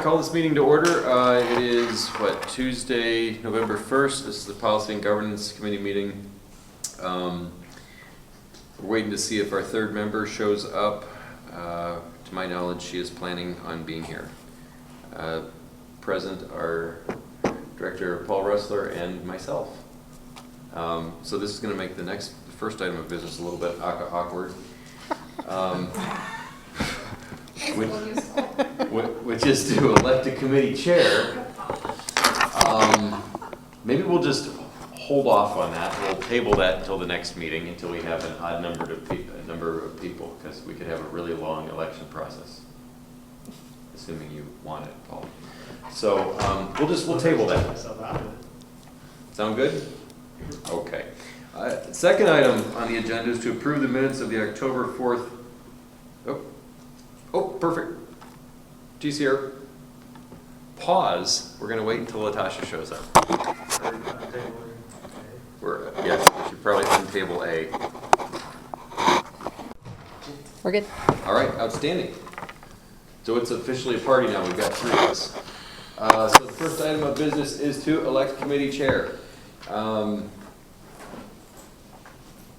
call this meeting to order. It is, Tuesday, November 1st. This is the Policy and Governance Committee meeting. We're waiting to see if our third member shows up. To my knowledge, she is planning on being here. Present are Director Paul Ressler and myself. So this is going to make the first item of business a little bit awkward. Which is to elect a committee chair. Maybe we'll just hold off on that. We'll table that until the next meeting, until we have an odd number of people, because we could have a really long election process, assuming you want it, Paul. So we'll table that. Sound good? Okay. Second item on the agenda is to approve the minutes of the October 4th. Oh, perfect. She's here. Pause. We're going to wait until Latasha shows up. Yes, we should probably untable A. We're good. All right, outstanding. So it's officially a party now. We've got three of us. So the first item of business is to elect committee chair.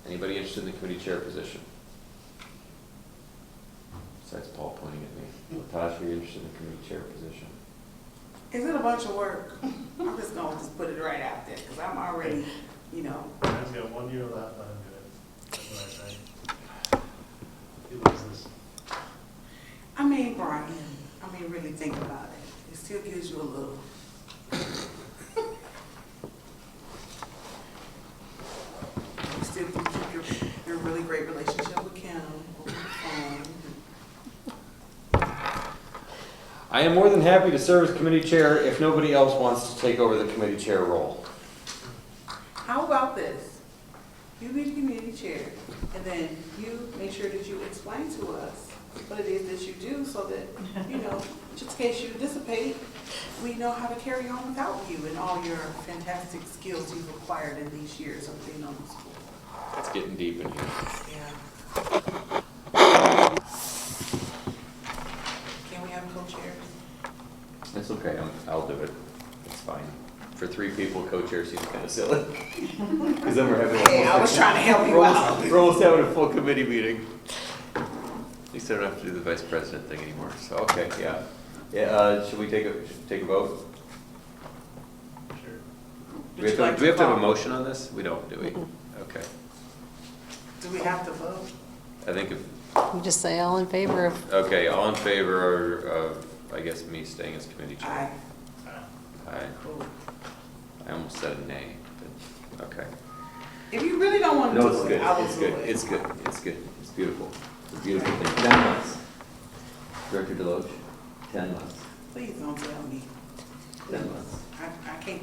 Anybody interested in the committee chair position? Besides Paul pointing at me. Latasha, are you interested in the committee chair position? Is it a bunch of work? I'm just gonna put it right out there, because I'm already, Brian's got 1 year left on it. That's what I think. He loves this. Brian, really think about it. It still gives you a little. You still can keep your really great relationship with Kim over the phone. I am more than happy to serve as committee chair if nobody else wants to take over the committee chair role. How about this? You be the committee chair, and then you make sure that you explain to us what it is that you do, so that, just in case you dissipate, we know how to carry on without you and all your fantastic skills you've acquired in these years of being on the school. It's getting deep in here. Yeah. Can we have co-chairs? It's okay, I'll do it. It's fine. For three people, co-chair seems kind of silly. Because then we're having Hey, I was trying to help you out. we're almost having a full committee meeting. At least I don't have to do the vice president thing anymore. So, okay, yeah. Should we take a vote? Sure. Do we have to have a motion on this? We don't, do we? Okay. Do we have to vote? I think if, You just say all in favor of, okay, all in favor of, I guess, me staying as committee chair? Aye. Aye. Cool. I almost said a nay, but, okay. If you really don't want to No, do it's it, good, I will it's do good, it. it's good, it's good, it's beautiful. It's a beautiful thing. 10 months. Director Deloach, 10 months. Please don't tell me. 10 months. I can't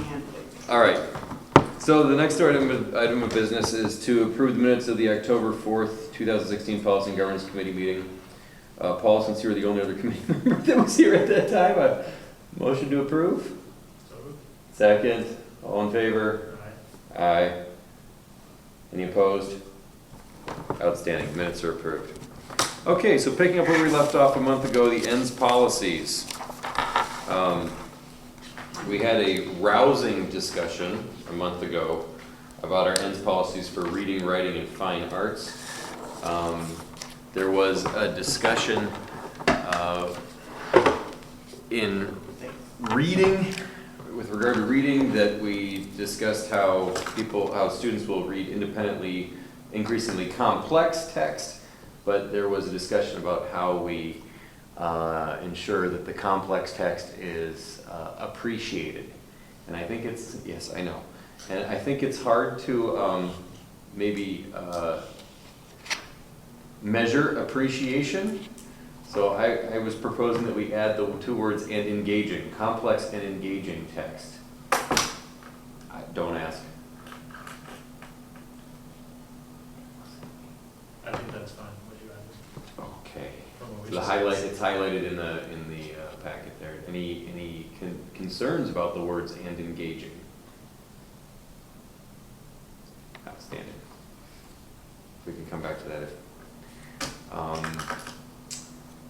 handle it. All right. So the next item of business is to approve the minutes of the October 4th, 2016 Policy and Governance Committee meeting. Paul, since you were the only other committee member that was here at that time, a motion to approve? So, Second. All in favor? aye. Aye. Any opposed? Outstanding. Minutes are approved. Okay, so picking up where we left off a month ago, the ends policies. We had a rousing discussion a month ago about our ends policies for reading, writing, and fine arts. There was a discussion in reading, with regard to reading, that we discussed how students will read independently increasingly complex text, but there was a discussion about how we ensure that the complex text is appreciated. And I think yes, I know. And I think it's hard to maybe measure appreciation. So I was proposing that we add the two words "and engaging," complex and engaging text. Don't ask. I think that's fine. What you added. Okay. From what we The just highlight, said. it's highlighted in the packet there. Any concerns about the words "and engaging"? Outstanding. We can come back to that if.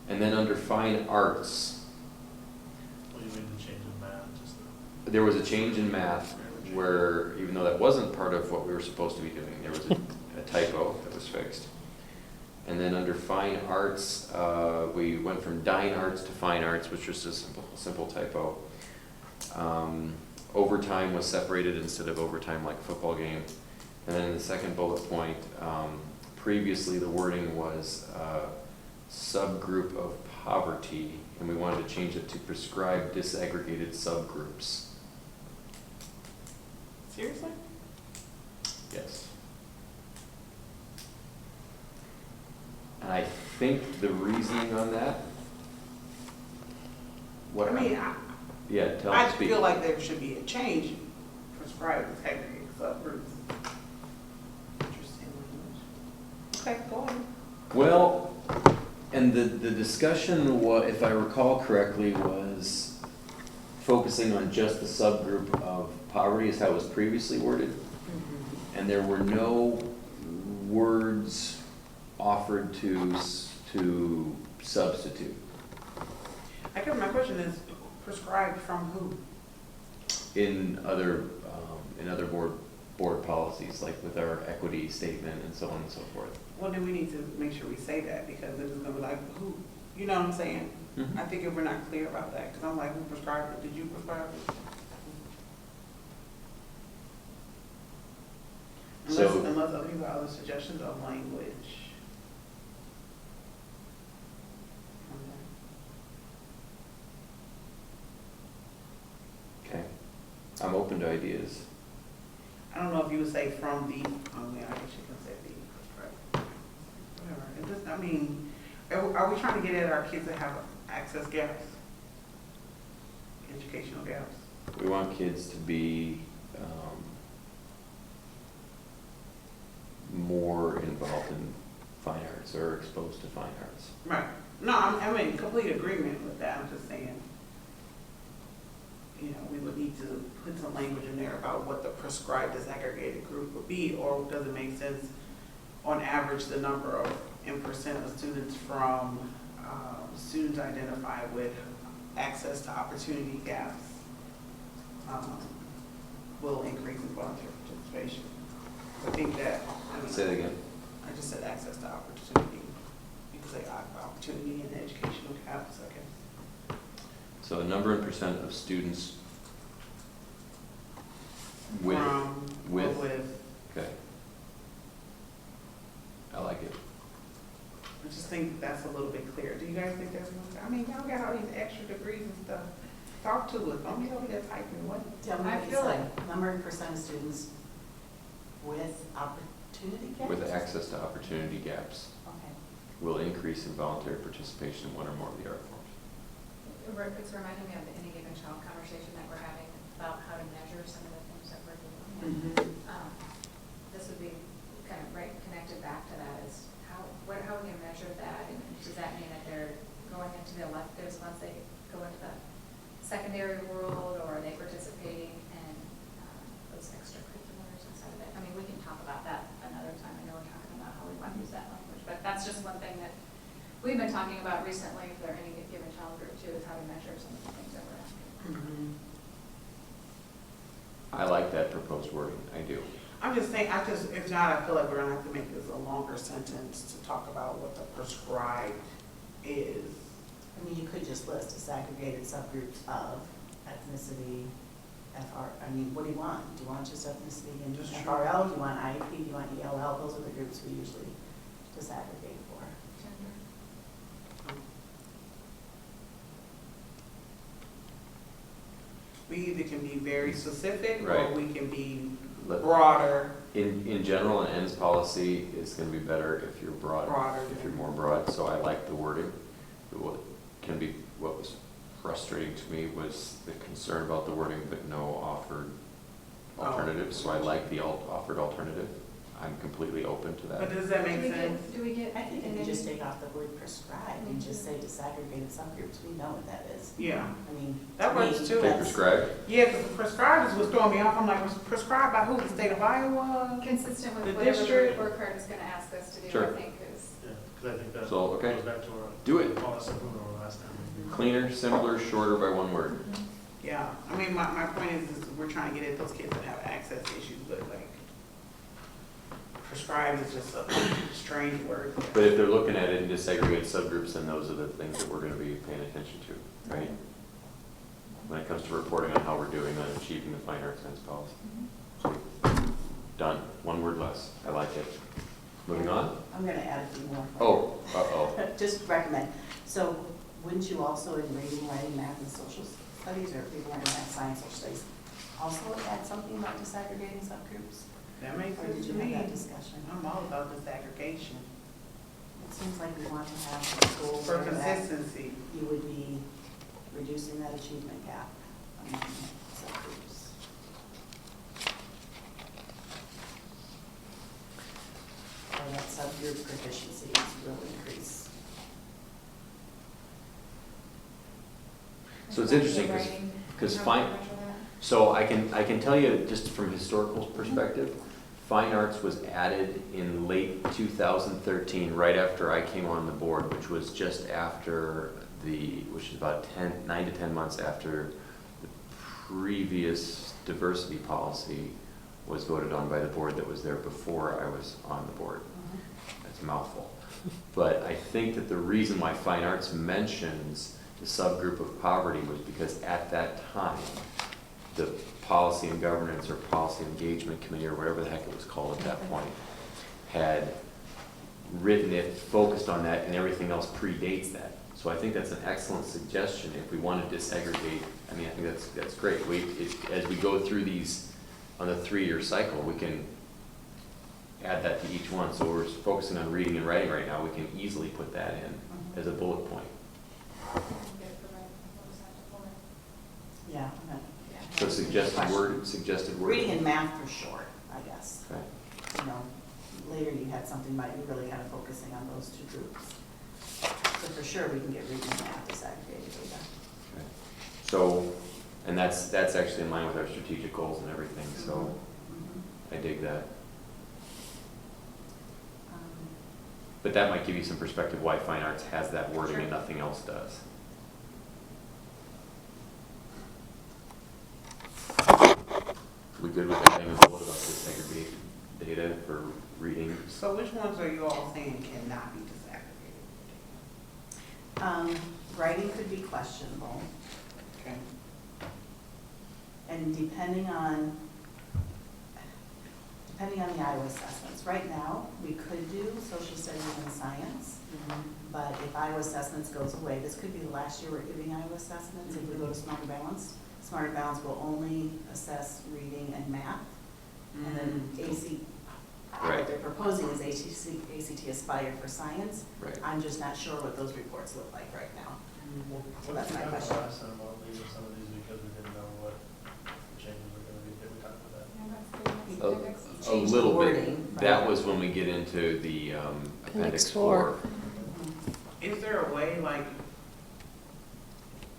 And then under fine arts, there was a change in math where, even though that wasn't part of what we were supposed to be doing, there was a typo that was fixed. And then under fine arts, we went from dying arts to fine arts, which was just a simple typo. Overtime was separated instead of overtime like a football game. And then in the second bullet point, previously the wording was subgroup of poverty, and we wanted to change it to prescribed disaggregated subgroups. Seriously? Yes. And I think the reasoning on that, what? I mean, Yeah, tell I us, speak. feel like there should be a change prescribed as aggregate subgroups. Interesting language. Okay, go on. Well, and the discussion, if I recall correctly, was focusing on just the subgroup of poverty is how it was previously worded. And there were no words offered to substitute. I guess my question is, prescribed from who? In other board policies, like with our equity statement and so on and so forth. Well, then we need to make sure we say that, because it's gonna be like, who, you know what I'm saying? Mhm. I think if we're not clear about that, because I'm like, who prescribed it? Did you prescribe it? So- Unless other people have other suggestions of language. Okay. I'm open to ideas. I don't know if you would say from the, oh yeah, I guess you can say the, right. Whatever, it just, I mean, are we trying to get at our kids that have access gaps? Educational gaps? We want kids to be more involved in fine arts or exposed to fine arts. Right. No, I'm in complete agreement with that, I'm just saying, you know, we would need to put some language in there about what the prescribed disaggregated group would be, or does it make sense, on average, the number of, in percent of students from, students identified with access to opportunity gaps, will increase in volunteer participation. I think that, Say that again. I just said access to opportunity. You could say opportunity and educational gaps, I guess. So a number and percent of students with, From, with, with, okay. I like it. I just think that's a little bit clear. Do you guys think that's, I mean, y'all got all these extra degrees and stuff. Talk to us, don't get over there typing, what? Tell me I what you feel said. like- Number of percent of students with opportunity gaps? With access to opportunity gaps Okay. will increase in voluntary participation in one or more of the art forms. It's reminding me of the Any Given Child conversation that we're having about how to measure some of the things that we're doing. This would be kind of right connected back to that, is how we can measure that, and does that mean that they're going into the electives once they go into the secondary world, or are they participating in those extracurriculars inside of it? I mean, we can talk about that another time. I know we're talking about how we want to use that language, but that's just one thing that we've been talking about recently for Any Given Child group too, is how to measure some of the things that we're asking. I like that proposed wording, I do. I'm just saying, if not, I feel like we're gonna have to make this a longer sentence to talk about what the prescribed is. I mean, you could just list disaggregated subgroups of ethnicity, I mean, what do you want? Do you want just ethnicity and Just FRL? Do you want IEP? Do you want ELL? Those are the groups we usually disaggregate for. We either can be very specific, or Right. we can be Let- broader. In general, an ends policy, it's gonna be better if you're Broader. if you're more broad, so I like the wording. What was frustrating to me was the concern about the wording, but no offered Oh. alternatives, so I like the offered alternative. I'm completely open to But that. does that make sense? Do we get? I think if and you then- just take off the word prescribed and just say disaggregated subgroups, we know what that is. Yeah, I mean. That to me, works too. Okay, that's- prescribed, yeah, because prescribed is what's throwing me off. I'm like, was prescribed by who? The state of Iowa? Consistent with The whatever the district- report card is gonna ask us to do, Sure. I think, is. Yeah, because I think that So, okay. goes back to our do it. policy from our last time. Cleaner, simpler, shorter by one word. Yeah, I mean, my point is we're trying to get at those kids that have access issues, but like, prescribed is just a strange word. But if they're looking at it in disaggregated subgroups, then those are the things that we're gonna be paying attention to, right? When it comes to reporting on how we're doing on achieving the fine arts science policy. Sweet. Done, one word less, I like it. Moving on? I'm gonna add a few more. Oh, uh-oh. Just recommend. So wouldn't you also in reading, writing, math, and social studies, or if people want to have science or studies, also add something about disaggregating subgroups? That makes Or did sense to you have me. that discussion? I'm all about disaggregation It seems like we want to have goals for where that consistency. you would be reducing that achievement gap among subgroups. Or that subgroup proficiencies will increase. So it's interesting, because fine, so I can tell you, just from historical perspective, fine arts was added in late 2013, right after I came on the board, which was just after which is about 9 to 10 months after the previous diversity policy was voted on by the board that was there before I was on the board. That's a mouthful. But I think that the reason why fine arts mentions the subgroup of poverty was because at that time, the Policy and Governance or Policy Engagement Committee, or whatever the heck it was called at that point, had written it, focused on that, and everything else predates that. So I think that's an excellent suggestion if we want to disaggregate. I mean, I think that's great. As we go through these on the 3-year cycle, we can add that to each one. So we're focusing on reading and writing right now. We can easily put that in as a bullet point. Yeah. So suggested word. Reading and math for short, I guess. Okay. You know, later you had something about you really kind of focusing on those two groups. So for sure, we can get reading and math disaggregated data. Okay. So, and that's actually in line with our strategic goals and everything, so I dig that. But that might give you some perspective why fine arts has that wording and nothing else does. We good with adding a bullet about disaggregate data for reading? So which ones are you all saying cannot be disaggregated? Writing could be questionable, Okay. and depending on the Iowa assessments. Right now, we could do social studies and science, but if Iowa assessments goes away, this could be the last year we're giving Iowa assessments. If we go to Smarter Balance will only assess reading and math. And then what Right. they're proposing is ACT Aspire for science. Right. I'm just not sure what those reports look like right now. So that's my What question. last time about leaving some of these because we didn't know what the changes were gonna be, did we talk about that? A Change the little wording, bit. That right. was when we get into the Appendix 4. 4. Is there a way, like,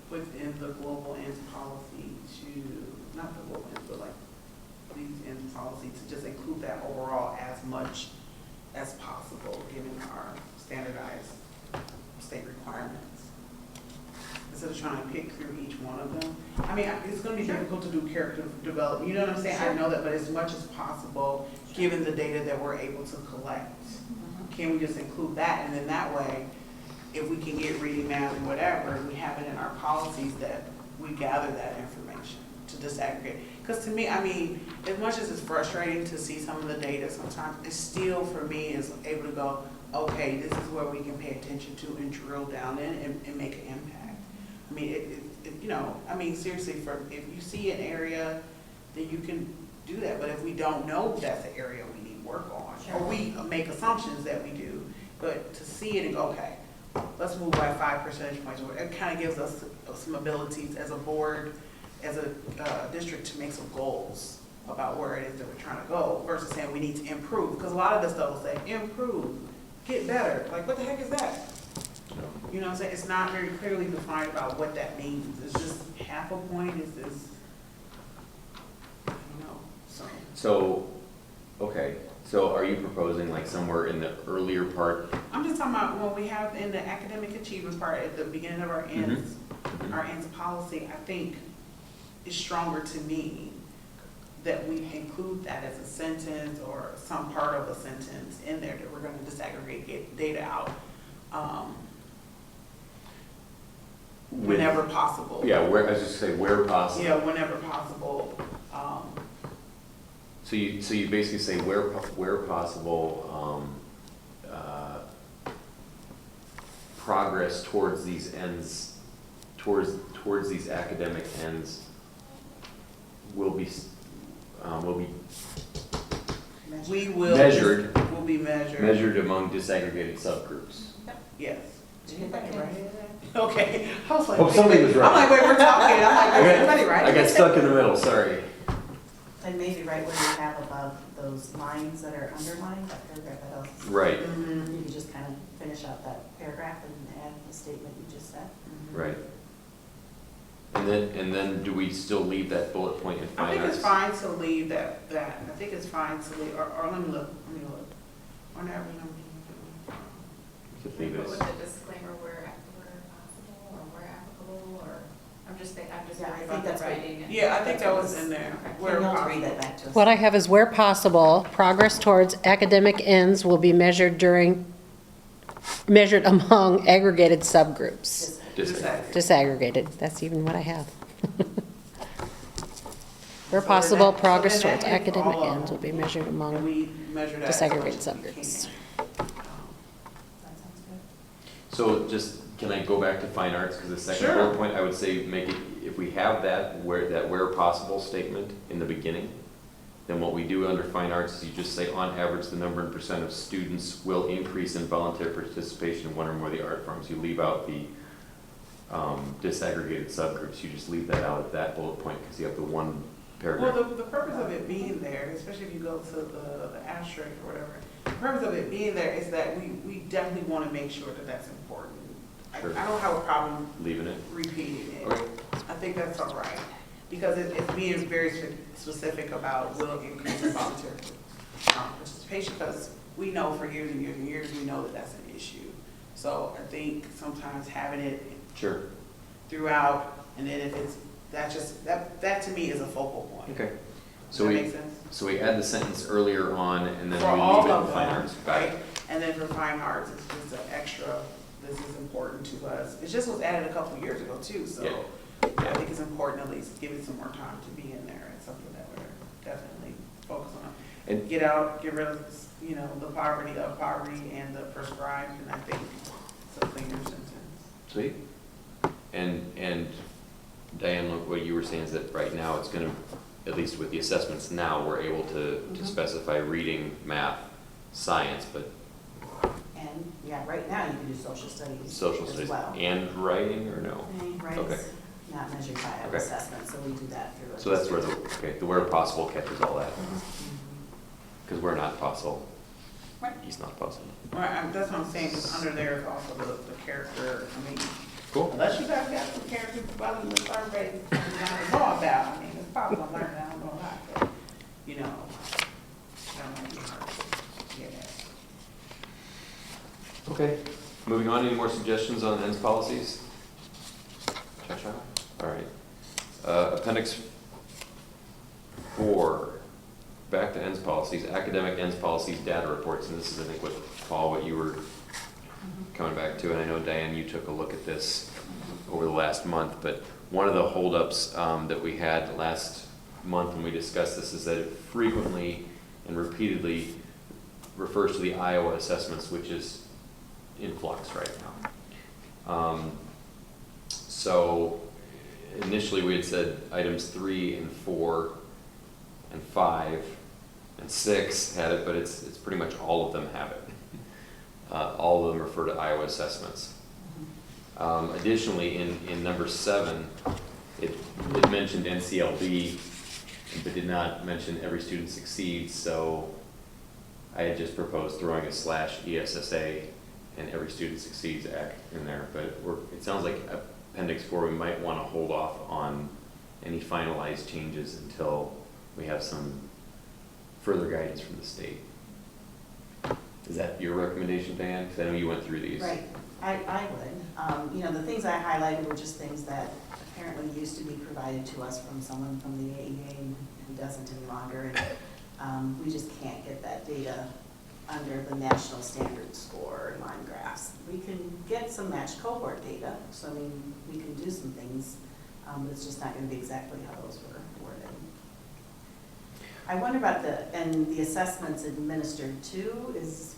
within the global ends policy to, not the global ends, but like these ends policy to just include that overall as much as possible, given our standardized state requirements? Instead of trying to pick through each one of them. I mean, it's gonna be difficult to do character development, you know what I'm saying? I know that, but as much as possible, given the data that we're able to collect, can we just include that? And then that way, if we can get reading, math, and whatever, we have it in our policies that we gather that information to disaggregate. Because to me, I mean, as much as it's frustrating to see some of the data sometimes, it still, for me, is able to go, okay, this is where we can pay attention to and drill down in and make an impact. I mean, you know, I mean, seriously, if you see an area, then you can do that. But if we don't know that's the area we need work on, or we make assumptions that we do, but to see it and go, okay, let's move by 5 percentage points. It kind of gives us some abilities as a board, as a district, to make some goals about where it is that we're trying to go versus saying we need to improve. Because a lot of this stuff will say, improve, get better. Like, what the heck is that? You know what I'm saying? It's not very clearly defined about what that means. It's just half a point, is this, you know, so. So, okay, so are you proposing like somewhere in the earlier part? I'm just talking about when we have in the academic achievement part at the beginning of our ends policy, I think is stronger to me that we include that as a sentence or some part of a sentence in there that we're gonna disaggregate, get data out, whenever possible. Yeah, where, I was just say where possible. Yeah, whenever possible, So you basically say where possible, progress towards these ends, towards these academic ends will be we will. Measured. Will be measured. measured among disaggregated subgroups. Yes. Did you get that right? Okay. I was like, Hope somebody was right. I'm like, wait, we're talking. I'm like, is everybody right? I got stuck in the middle, sorry. And maybe right where you have above those lines that are underlined, that paragraph that else. Right, Mhm. You can just kind of finish out that paragraph and add the statement you just said. right. And then do we still leave that bullet point in I fine think arts? it's fine to leave that, I think it's fine to leave, or let me look. On average, Just leave But it with as, the disclaimer where possible or where applicable, or, I'm just Yeah, I worried think about the that's right. writing. and- Yeah, I think that was in there. Where Can you read possible. that back to us? What I have is where possible, progress towards academic ends will be measured among aggregated subgroups. Just- just, Disaggregated, that's even what I have. Where So possible, that- so progress then that towards hits academic all of ends will them. be measured And among we measure that. as disaggregated much as we subgroups. can. That sounds good. so just, can I go back to fine arts, because the second Sure. bullet point, I would say make it, if we have that where possible statement in the beginning, then what we do under fine arts is you just say, on average, the number and percent of students will increase in voluntary participation in one or more of the art forms. You leave out the disaggregated subgroups, you just leave that out at that bullet point, because you have the one paragraph. Well, the purpose of it being there, especially if you go to the asterisk or whatever, the purpose of it being there is that we definitely want to make sure that that's important. Sure. I don't have a problem Leaving it? repeating it. Okay. I think that's all right, because it's being very specific about will increase in volunteer participation, because we know for years and years and years, we know that that's an issue. So I think sometimes having it Sure. throughout, and then if it's, that to me is a focal point. Okay. Does So that we, make sense? so we add the sentence earlier on, and then For we all leave it of in fine them, arts. Got it. right? And then for fine arts, it's just an extra, this is important to us. It just was added a couple of years ago too, so Yeah. I think it's important at least give it some more time to be in there. It's something that we're definitely focused on. And- Get out, get rid of, the poverty of poverty and the prescribed, and I think it's a cleaner sentence. Sweet. And Diane, look, what you were saying is that right now it's gonna, at least with the assessments now, we're able to Mhm. specify reading, math, science, but And, yeah, right now you can do social studies social as studies well. and writing, or no? Right, Okay. it's not measured by Okay. assessment, so we do that through. So that's where the where possible catches all that, Mhm. because we're not possible. Right. He's not possible. Right, that's what I'm saying, because under there is also the character, I mean, Cool. unless you guys got some character development survey you don't know about, I mean, it's probably gonna learn, I don't know a lot, but, that might be hard to get at. Okay. Moving on, any more suggestions on ends policies? Cha-cha? All right. Appendix 4, back to ends policies, academic ends policies, data reports, and this is, I think, what, Paul, what you were coming back to, and I know, Diane, you took a look at this over the last month, but one of the holdups that we had last month when we discussed this is that it frequently and repeatedly refers to the Iowa assessments, which is in flux right now. So initially we had said items 3 and 4 and 5 and 6 had it, but it's pretty much all of them have it. All of them refer to Iowa assessments. Additionally, in number 7, it mentioned NCLB, but did not mention every student succeeds, so I had just proposed throwing a /ESSA and every student succeeds act in there, but it sounds like Appendix 4, we might want to hold off on any finalized changes until we have some further guidance from the state. Is that your recommendation, Diane? Because I know you went through these. Right, I would. You know, the things I highlighted were just things that apparently used to be provided to us from someone from the AEA who doesn't any longer. And we just can't get that data under the national standard score line graphs. We can get some matched cohort data, so I mean, we can do some things, but it's just not gonna be exactly how those were worded. I wonder about and the assessments administered too, is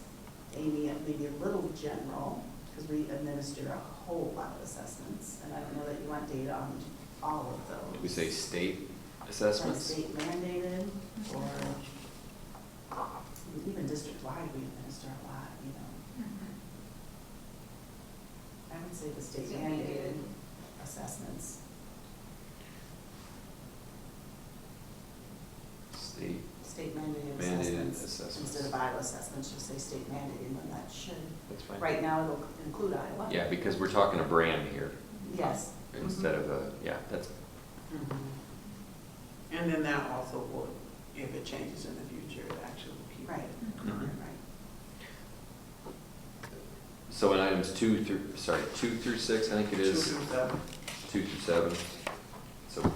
Amy, maybe a little general, because we administer a whole lot of assessments, and I don't know that you want data on all of those. We say state Like assessments? state mandated, or even district-wide, we administer a lot, you know. I would say the state State mandated mandated. assessments. State mandated assessments. assessments. Instead of Iowa assessments, just say state mandated, and that should, That's fine. right now it'll include Iowa. Yeah, because we're talking a brand here Yes. instead of a, yeah, that's, And then that also will, if it changes in the future, it actually will keep. Right, it. Mhm. right. so in items 2 through 6, I think it 2 is, through 7, 2 through 7. So,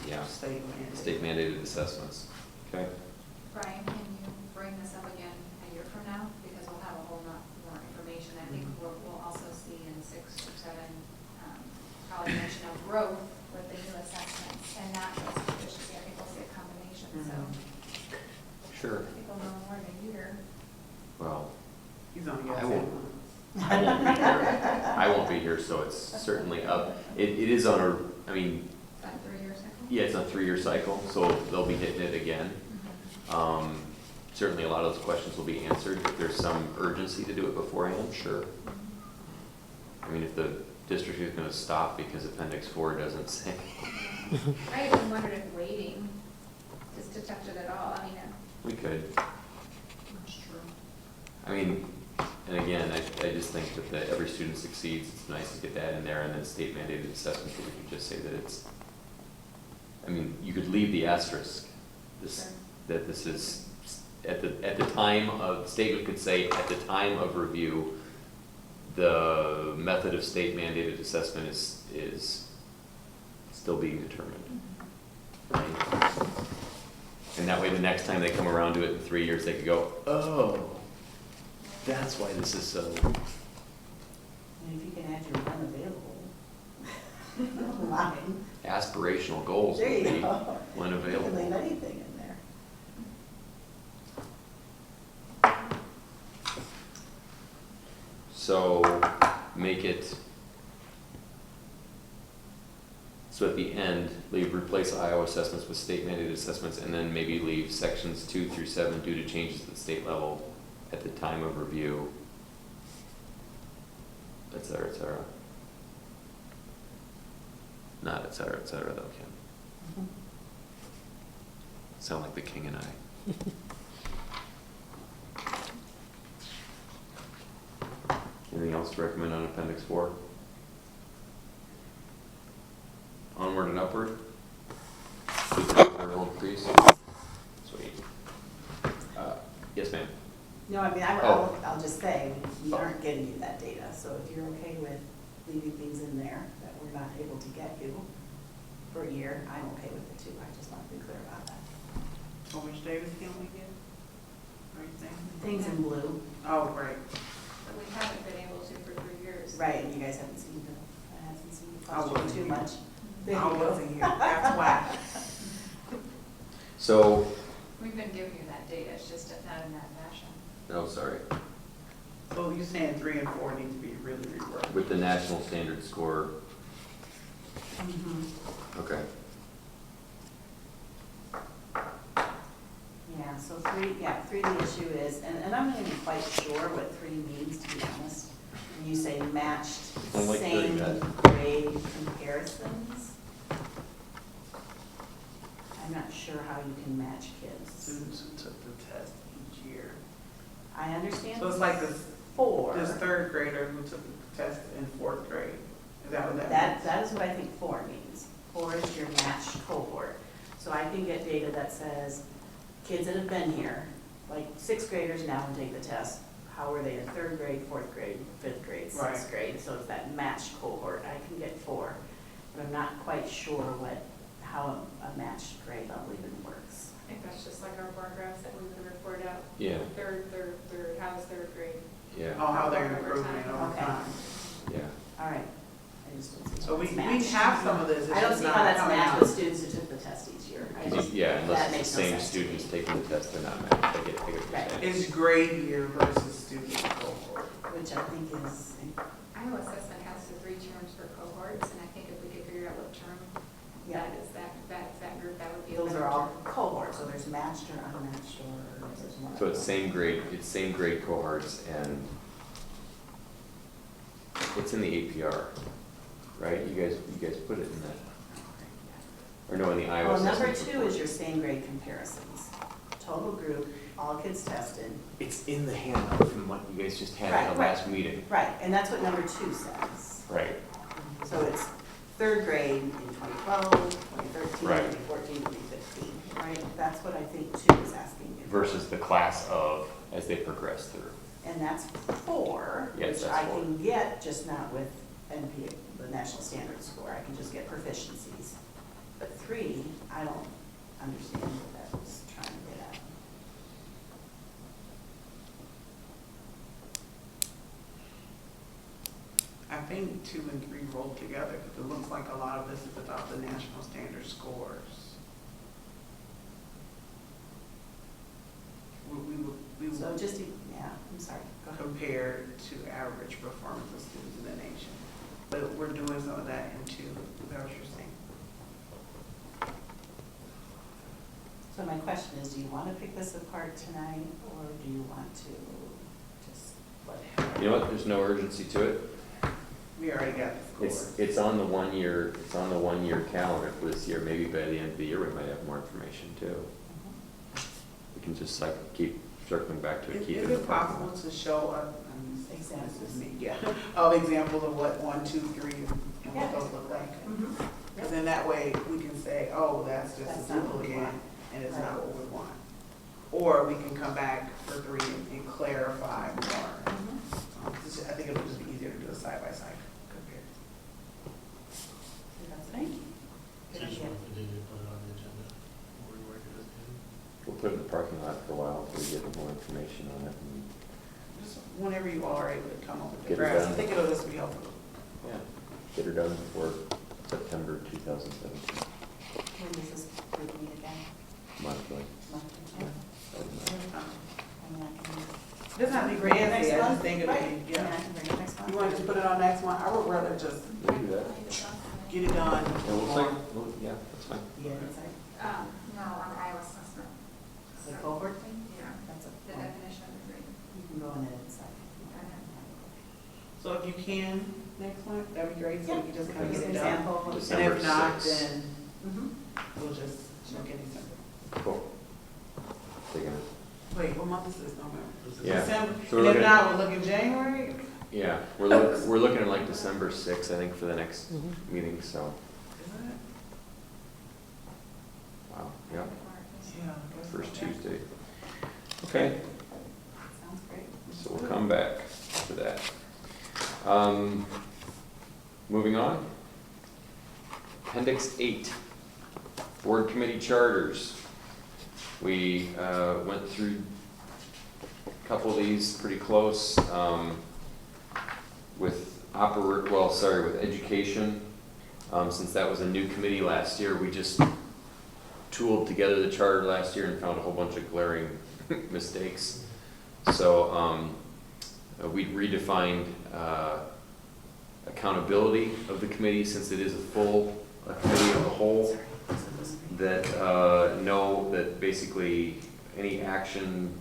yeah, state mandated. state mandated assessments, okay? Brian, can you bring this up again a year from now? Because we'll have a whole lot more information. I think we'll also see in 6 or 7, probably mention of growth with the new assessments and not just efficiency. I think we'll see a combination, so Sure. I think we'll know more in a year. Well, He's only got I 7 won't- months. I won't be here, so it's certainly up. It is on a, I mean, Is that a 3-year cycle? yeah, it's on a 3-year cycle, so they'll be hitting it again. Certainly a lot of those questions will be answered. If there's some urgency to do it beforehand, sure. I mean, if the district is gonna stop because Appendix 4 doesn't say. I even wondered if waiting is to touch it at all. I mean, We could. That's true. I mean, and again, I just think that every student succeeds. It's nice to get that in there, and then state mandated assessments, we could just say that it's, I mean, you could leave the asterisk, Sure. that this is, at the time of, statement could say, at the time of review, the method of state mandated assessment is still being determined. Right? And that way, the next time they come around to it in 3 years, they could go, oh, that's why this is so. And if you can add your unavailable line, Aspirational goals there would you be go. when You can available. leave anything in there. So make it, so at the end, replace Iowa assessments with state mandated assessments, and then maybe leave sections 2 through 7 due to changes at the state level at the time of review, et cetera, et cetera. Not et cetera, though, Kim. Sound like the king and I. Anything else to recommend on Appendix 4? Onward and upward? Will increase? Sweet. Yes, ma'am. No, I mean, Oh. I'll just say, we aren't getting you that data, so if you're okay with leaving things in there that we're not able to get you for a year, I'm okay with it too. I just want to be clear about that. So which Davis can we get? Right there? Things in blue, Oh, right. but we haven't been able to for 3 years. right, and you guys haven't seen the, I haven't seen the I wasn't question too here. much. There I you go. wasn't here, that's why. So, We've been giving you that data, it's just not in that fashion. oh, sorry, So you're saying 3 and 4 need to be really reworked? with the national standard score, Mhm. okay. Yeah, so 3, the issue is, and I'm not even quite sure what 3 means, to be honest. When you say matched, I like same doing that. grade comparisons. I'm not sure how you can match kids. Students who took the test each year. I understand. So it's like this 4. 3rd grader who took the test in 4th grade. Is that what that means? That is what I think 4 means. 4 is your matched cohort. So I can get data that says, kids that have been here, like 6th graders now and take the test, how are they in third grade, fourth grade, fifth grade, Right. sixth grade? So it's that matched cohort, I can get 4, but I'm not quite sure how a matched grade level even works. I think that's just like our bar graphs that we would report out. Yeah, Third, how's third grade? yeah, Oh, how they're Over improving time. over Okay. time. yeah. All right. I just don't see So how we it's matched. have some of this, it's I don't just see not how that's coming matched out. with students who took the test each year. I just- Yeah, that unless it's the makes no same sense to students me. taking the test, they're not matched. I get what you're Right. saying. It's grade year versus student cohort. Which I think is, Iowa assessment has the 3 terms for cohorts, and I think if we could figure out what term yeah, that is, that group, that would be a those better are all term. cohorts, so there's matched or unmatched or. there's one. So it's same grade cohorts, and it's in the APR, right? You guys put it in that, or no, in the Iowa Well, number assessment 2 report. is your same grade comparisons. Total group, all kids tested. It's in the handout from what you guys just had at the Right, last meeting. Right, and that's what number 2 says. Right. So it's third grade in 2012, 2013, Right. 2014, 2015, right? That's what I think 2 is asking you. Versus the class of, as they progress through. And that's 4, Yes, which that's I 4. can get, just not with NP, the National Standard Score. I can just get proficiencies. But 3, I don't understand what that was trying to get at. I think 2 and 3 rolled together, because it looks like a lot of this is about the national standard scores. We So would just, yeah, I'm sorry, go ahead. compare to average performance of students in the nation. But we're doing some of that in 2, is that what you're saying? So my question is, do you want to pick this apart tonight, or do you want to just let it happen? You know what, there's no urgency to it. We already got the scores. It's on the 1 year calendar for this year. Maybe by the end of the year, we might have more information too. We can just like keep circling back to it, keep it Is in the it parking possible lot. to show Examples. this is me, yeah, of examples of what 1, 2, 3, and Yeah. what those look like? Mhm. Because then that way we can say, oh, that's just That's a not what we duplicate, want. and it's Right. not what we want. Or we can come back for 3 and clarify more. Mhm. I think it'll just be easier to do a side-by-side comparison. Thank you. Good Just idea. want to continue to put it on the agenda. Or work it as needed. We'll put it in the parking lot for a while until we get more information on it. And, Just whenever you all are able to come up with the Get it graphs, I done. think it'll just be helpful. yeah, get her done before September 2017, When does this group meet again? monthly. Monthly? Yeah. I mean, I can. It doesn't have to be Bring it fancy, next I just month? think it'll Right. be, I mean, yeah. I can bring it next month. You want to just put it on next one? I would rather just We'll do that. get it done. Yeah, we'll say, yeah, that's fine. Yeah, it's like No, on the Iowa assessment. the cohort thing? Yeah, That's a, the definition of the grade. you can go in it and say. So if you can, next month, that'd be great, so we can just kind of Give get an it done. example. And December if not, 6th. then Mhm. we'll just look at December. Cool. Taking it. Wait, what month is this, November? Yeah. December, So we're and if looking- not, we'll look at January? Yeah, we're looking at like December 6th, I think, for the next meeting, so, Isn't it? wow, yeah, Yeah. I guess first so. Tuesday. Okay, Sounds great. so we'll come back to that. Moving on. Appendix 8, Board Committee Charters. We went through a couple of these pretty close with with education. Since that was a new committee last year, we just tooled together the charter last year and found a whole bunch of glaring mistakes. So we redefined accountability of the committee, since it is a full committee of the whole, that know that basically any action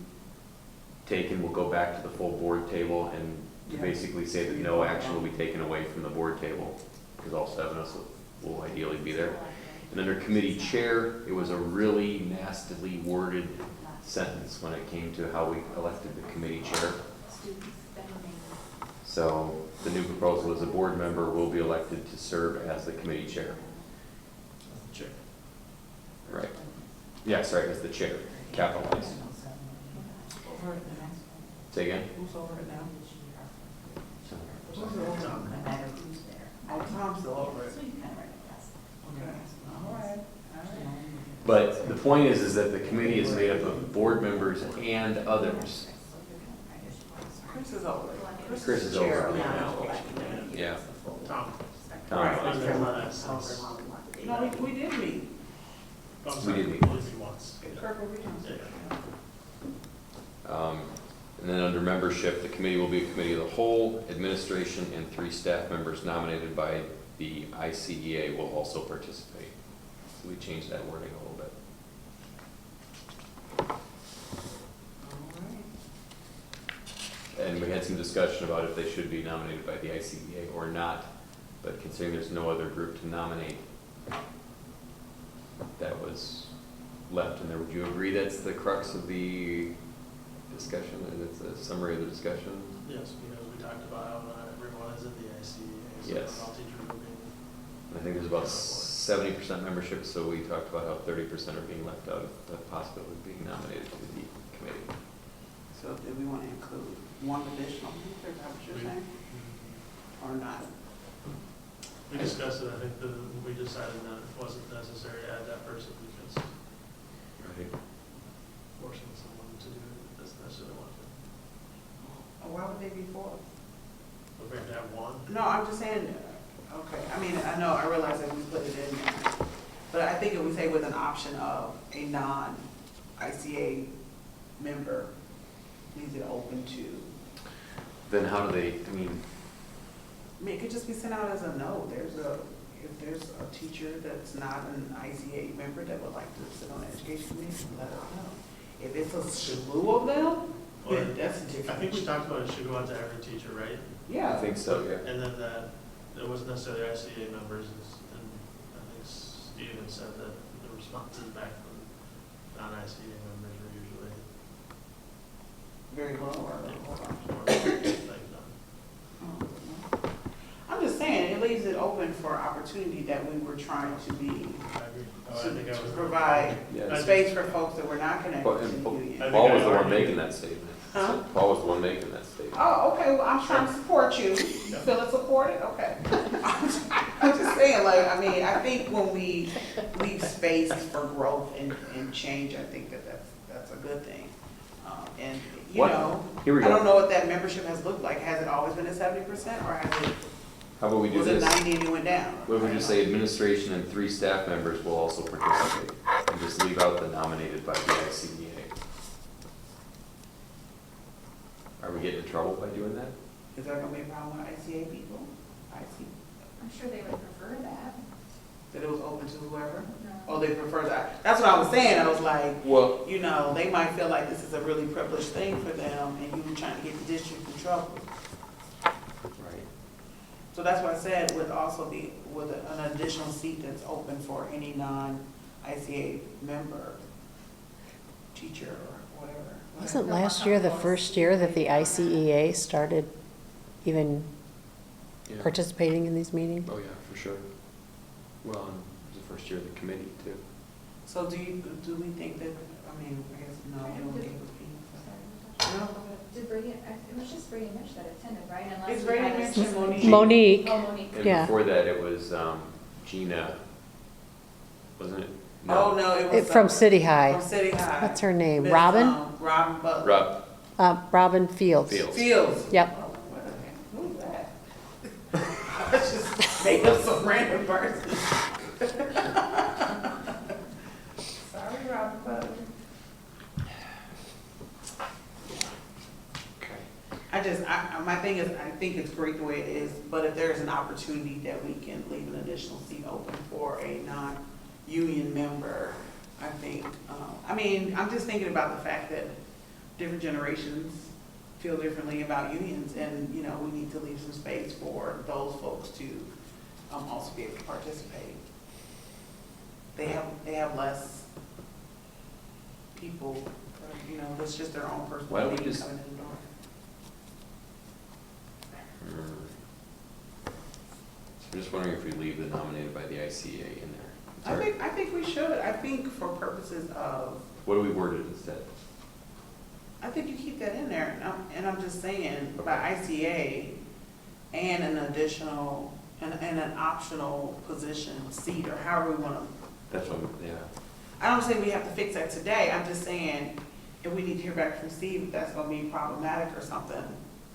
taken will go back to the full board table, and to Yeah. basically say that no action will be taken away from the board table, because all 7 of us will ideally be there. And under committee chair, it was a really nastily worded sentence when it came to how we elected the committee chair. Students spending. So the new proposal is a board member will be elected to serve as the committee chair. Check. Right. Yeah, sorry, as the chair, capitalized. Say again? Who's over it now? No matter who's there. Oh, Tom's still over it. So you kind of write a yes. Okay. All right, all right. But the point is that the committee is made up of board members and others. Chris is over it. Chris is the chair over it, of the yeah. education committee. Yeah. Tom. Tom. Right. I've been on that since. No, we did meet. I'm We sorry, did meet. only once. Kirk, what we doing? Yeah. And then under membership, the committee will be a committee of the whole, administration, and 3 staff members nominated by the ICEA will also participate. So we changed that wording a little bit. All right. And we had some discussion about if they should be nominated by the ICEA or not, but considering there's no other group to nominate, that was left in there. Would you agree that's the crux of the discussion, and it's a summary of the discussion? Yes, because we talked about how not everyone is in the ICEA, so Yes. not all teachers will be. I think there's about 70% membership, so we talked about how 30% are being left out of the possibility of being nominated to the committee. So do we want to include one additional member, is that what you're saying, or not? We discussed it, I think we decided that it wasn't necessary to add that person because Right. forcing someone to do it doesn't necessarily want to. Or why would they be for? But we have to have one. No, I'm just saying, okay, I mean, I know, I realize that we put it in there, but I think if we say with an option of a non-ICA member, leaves it open to, Then how do they, I mean, it could just be sent out as a no, if there's a teacher that's not an ICA member that would like to sit on the education committee, let us know. If it's a slew of them, Well, then that's a different. I think we talked about it should go out to every teacher, right? I Yeah, think so, yeah. And then that it wasn't necessarily ICA members, and I think Steven said that the responses back from non-ICA members are usually very low or, more things done. I'm just saying, it leaves it open for opportunity that we were trying to be, I agree. Oh, I think I to was. provide Yeah. space for folks that were not Paul connected to the and union. I Paul think was I the one argued- making that statement. Huh? Paul was the one making that statement. Oh, okay, well, I'm trying to support you. You feeling supported? Okay. I'm just saying, like, I mean, I think when we leave space for growth and change, I think that's a good thing. And, you What- know, Here we I don't go. know what that membership has looked like. Has it always been at 70% or has it, How about we do was it this? 90 and it went down? What if we just say administration and 3 staff members will also participate? And just leave out the nominated by the ICEA. Are we getting in trouble by doing that? Is there gonna be a problem with ICA people? I see, I'm sure they would prefer that. that it was open to whoever? No. Oh, they prefer that. That's what I was saying. I was like, Well, you know, they might feel like this is a really privileged thing for them and you were trying to get the district in trouble. right. So that's why I said would also be with an additional seat that's open for any non-ICA member, teacher or whatever. Wasn't last year the first year that the ICEA started even Yeah. participating in these meetings? Oh, yeah, for sure. Well, and it was the first year of the committee, too. So do we think that, I mean, I guess, no, we don't think it would be. No, Did Brady, it was just Brady Mitch that attended, right? Unless Is we Brady had a Mitch and specific- Monique? Monique, Oh, Monique. And Yeah. before that, it was Gina, wasn't it? Oh, no, it was. from City High. From City High. What's her name? Miss, Robin? Robin Butler. Rob Robin Fields. Fields. Fields. Yep. Oh, what the heck? Who's that? I just made up some random person. Sorry, Robin Butler. Okay. My thing is, I think it's great the way it is, but if there's an opportunity that we can leave an additional seat open for a non-union member, I think, I mean, I'm just thinking about the fact that different generations feel differently about unions, and, you know, we need to leave some space for those folks to also be able to participate. They have less people, you know, that's just their own personal Why don't we opinion just- coming in the door. So I'm just wondering if we leave the nominated by the ICEA in there. I think we should. I think for purposes of, What do we word it instead? I think you keep that in there, and I'm just saying, by ICA and an additional, and an optional position, seat, or however we wanna. That's what, yeah. I don't say we have to fix that today, I'm just saying, if we need to hear back from Steve, if that's gonna be problematic or something,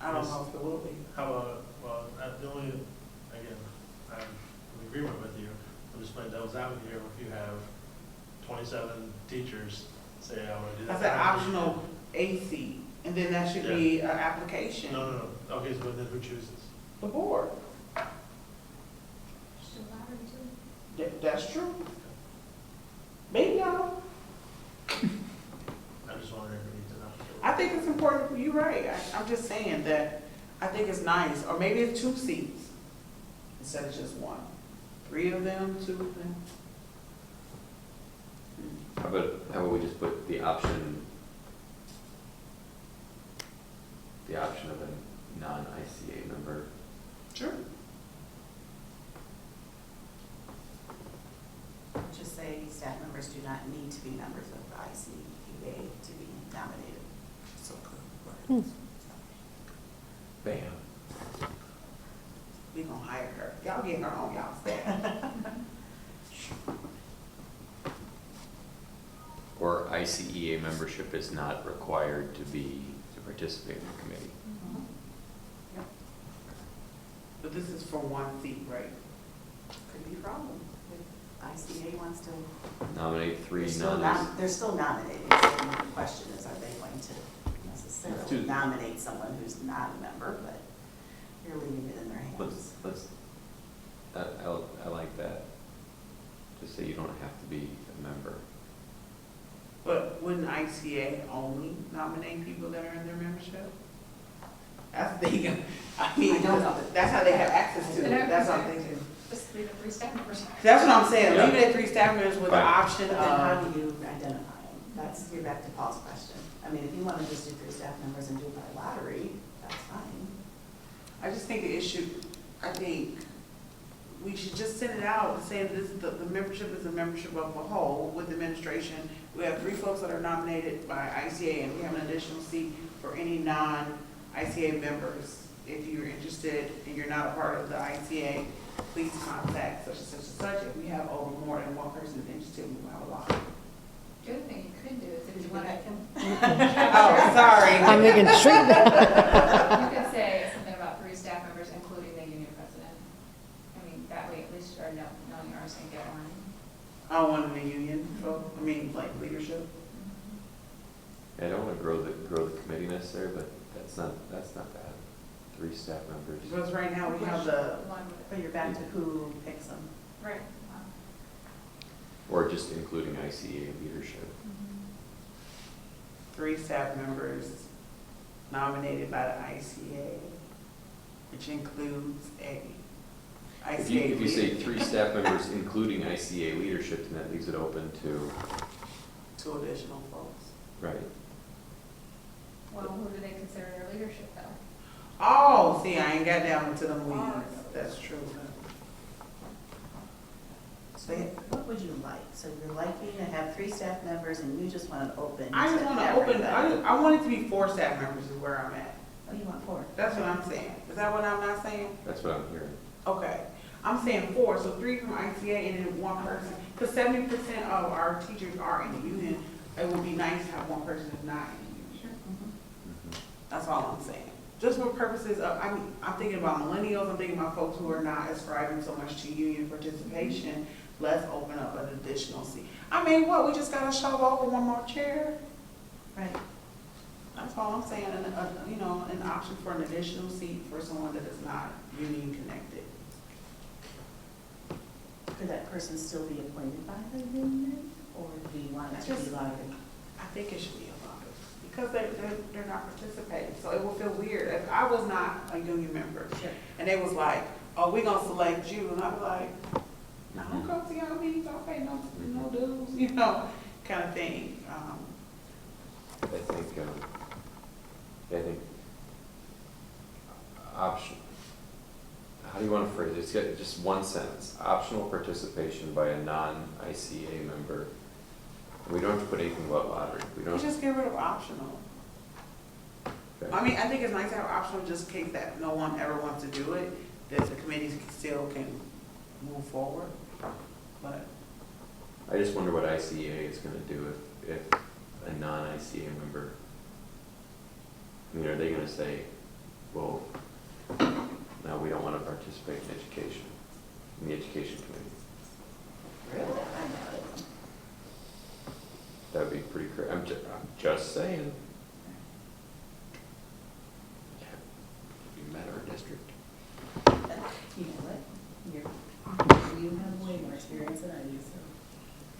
I don't know if it will be. How about, well, the only, again, I'm in agreement with you, I'm just playing devil's advocate here, if you have 27 teachers say, I wanna do that. That's an optional AC, and then that should be an application. No, okay, so then who chooses? The board, Just a lottery too. That's true. Maybe y'all. I'm just wondering if we need to know. I think it's important, you're right, I'm just saying that I think it's nice, or maybe it's 2 seats instead of just 1. 3 of them, 2 of them. How about we just put the option of a non-ICA member? Sure. Just say staff members do not need to be members of the ICEA to be nominated. So good. Bam. We gonna hire her, y'all get her on y'all staff. Or ICEA membership is not required to participate in the committee. But this is for 1 seat, right? Could be a problem if ICA wants to. Nominate 3 They're still nominating, so the question is, are they going to Let's necessarily do- nominate someone who's not a member, but you're leaving it in their hands. I like that. Just say you don't have to be a member. But wouldn't ICA only nominate people that are in their membership? That's the thing, I mean, I don't know. that's how they have access to it, that's what I'm thinking. Just leave it 3 staff members. That's what I'm saying, Yeah. leave it at 3 staff members with the Right. option But then how of, do you identify them? That's, you're back to Paul's question. I mean, if you want to just do 3 staff members and do it by lottery, that's fine. I just think the issue, I think we should just send it out saying this, the membership is a membership of the whole with administration. We have 3 folks that are nominated by ICA, and we have an additional seat for any non-ICA members. If you're interested and you're not a part of the ICA, please contact such and such and such. If we have over more than 1 person interested, we will have a lot. The other thing you could do is if you Did you want get to, that, Kim? Oh, sorry. I'm making sure that, you could say something about 3 staff members, including the union president. I mean, that way at least you're knowing yours and get one. I want in the union, like leadership. I don't want to grow the committee necessarily, but that's not bad. 3 staff members. Because right now we have the, One with But you're back to who picks them. right. Or just including ICA leadership. 3 staff members nominated by the ICA, which includes a If ICA you say leader. 3 staff members including ICA leadership, then that leaves it open to, 2 additional folks. right? Well, who do they consider their leadership though? Oh, see, I ain't got down into them weeds. That's true. So what would you like? So you're liking to have 3 staff members and you just want to open I just to want to open, everybody? I want it to be 4 staff members is where I'm at. Oh, you want 4? That's what I'm saying. Is that what I'm not saying? That's what I'm hearing. Okay. I'm saying 4, so 3 from ICA and then 1 person. Because 70% of our teachers are in the union. It would be nice to have 1 person who's not in the union. That's all I'm saying. Just for purposes of, I'm thinking about millennials, I'm thinking about folks who are not ascribing so much to union participation. Let's open up an additional seat. I mean, what, we just gotta shove over 1 more chair? Right. That's all I'm saying, and, an option for an additional seat for someone that is not union connected. Could that person still be appointed by the union, or do you want it to be lottery? I think it should be a lot, because they're not participating, so it will feel weird. If I was not a union member, Sure. and they was like, oh, we gonna select you, and I'd be like, I don't Mhm. come to y'all meetings, I don't pay no dues, kind of thing. I think option, how do you want to phrase it? It's got just 1 sentence, optional participation by a non-ICA member. We don't have to put anything about lottery. We We don't, just get rid of optional. Okay. I mean, I think it's nice to have optional just in case that no one ever wants to do it, that the committees still can move forward. But I just wonder what ICA is gonna do if a non-ICA member, I mean, are they gonna say, well, no, we don't wanna participate in education, in the education committee? Really? That'd be pretty crazy. I'm just saying. You met our district. You know what? You have way more experience than I do, so.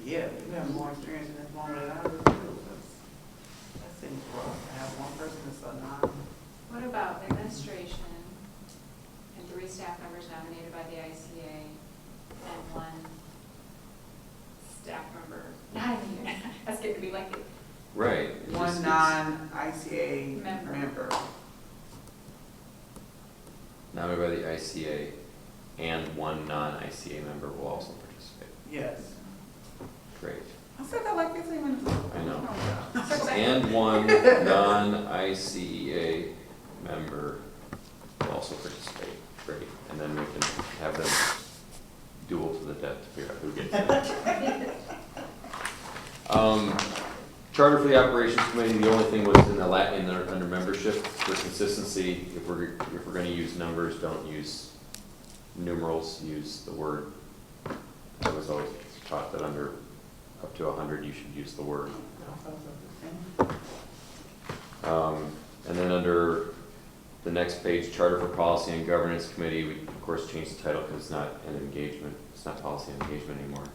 yeah, you have more experience in this moment than I do too. That seems rough to have one person that's a non. What about administration and 3 staff members nominated by the ICA and 1 staff member nominated? That's getting to be like, Right. It One just- non-ICA Member. member. Nominated by the ICA, and 1 non-ICA member will also participate. Yes. Great. I said that like 15 minutes ago. I know. Oh, And 1 non-ICA member will also participate. Great. And then we can have them duel to the death to figure out who gets it. Charter for the Operations Committee, the only thing was in the under membership for consistency, if we're gonna use numbers, don't use numerals, use the word. I was always taught that under up to 100, you should use the word. And then under the next page, Charter for Policy and Governance Committee, we of course changed the title because it's not an engagement, it's not policy and engagement anymore.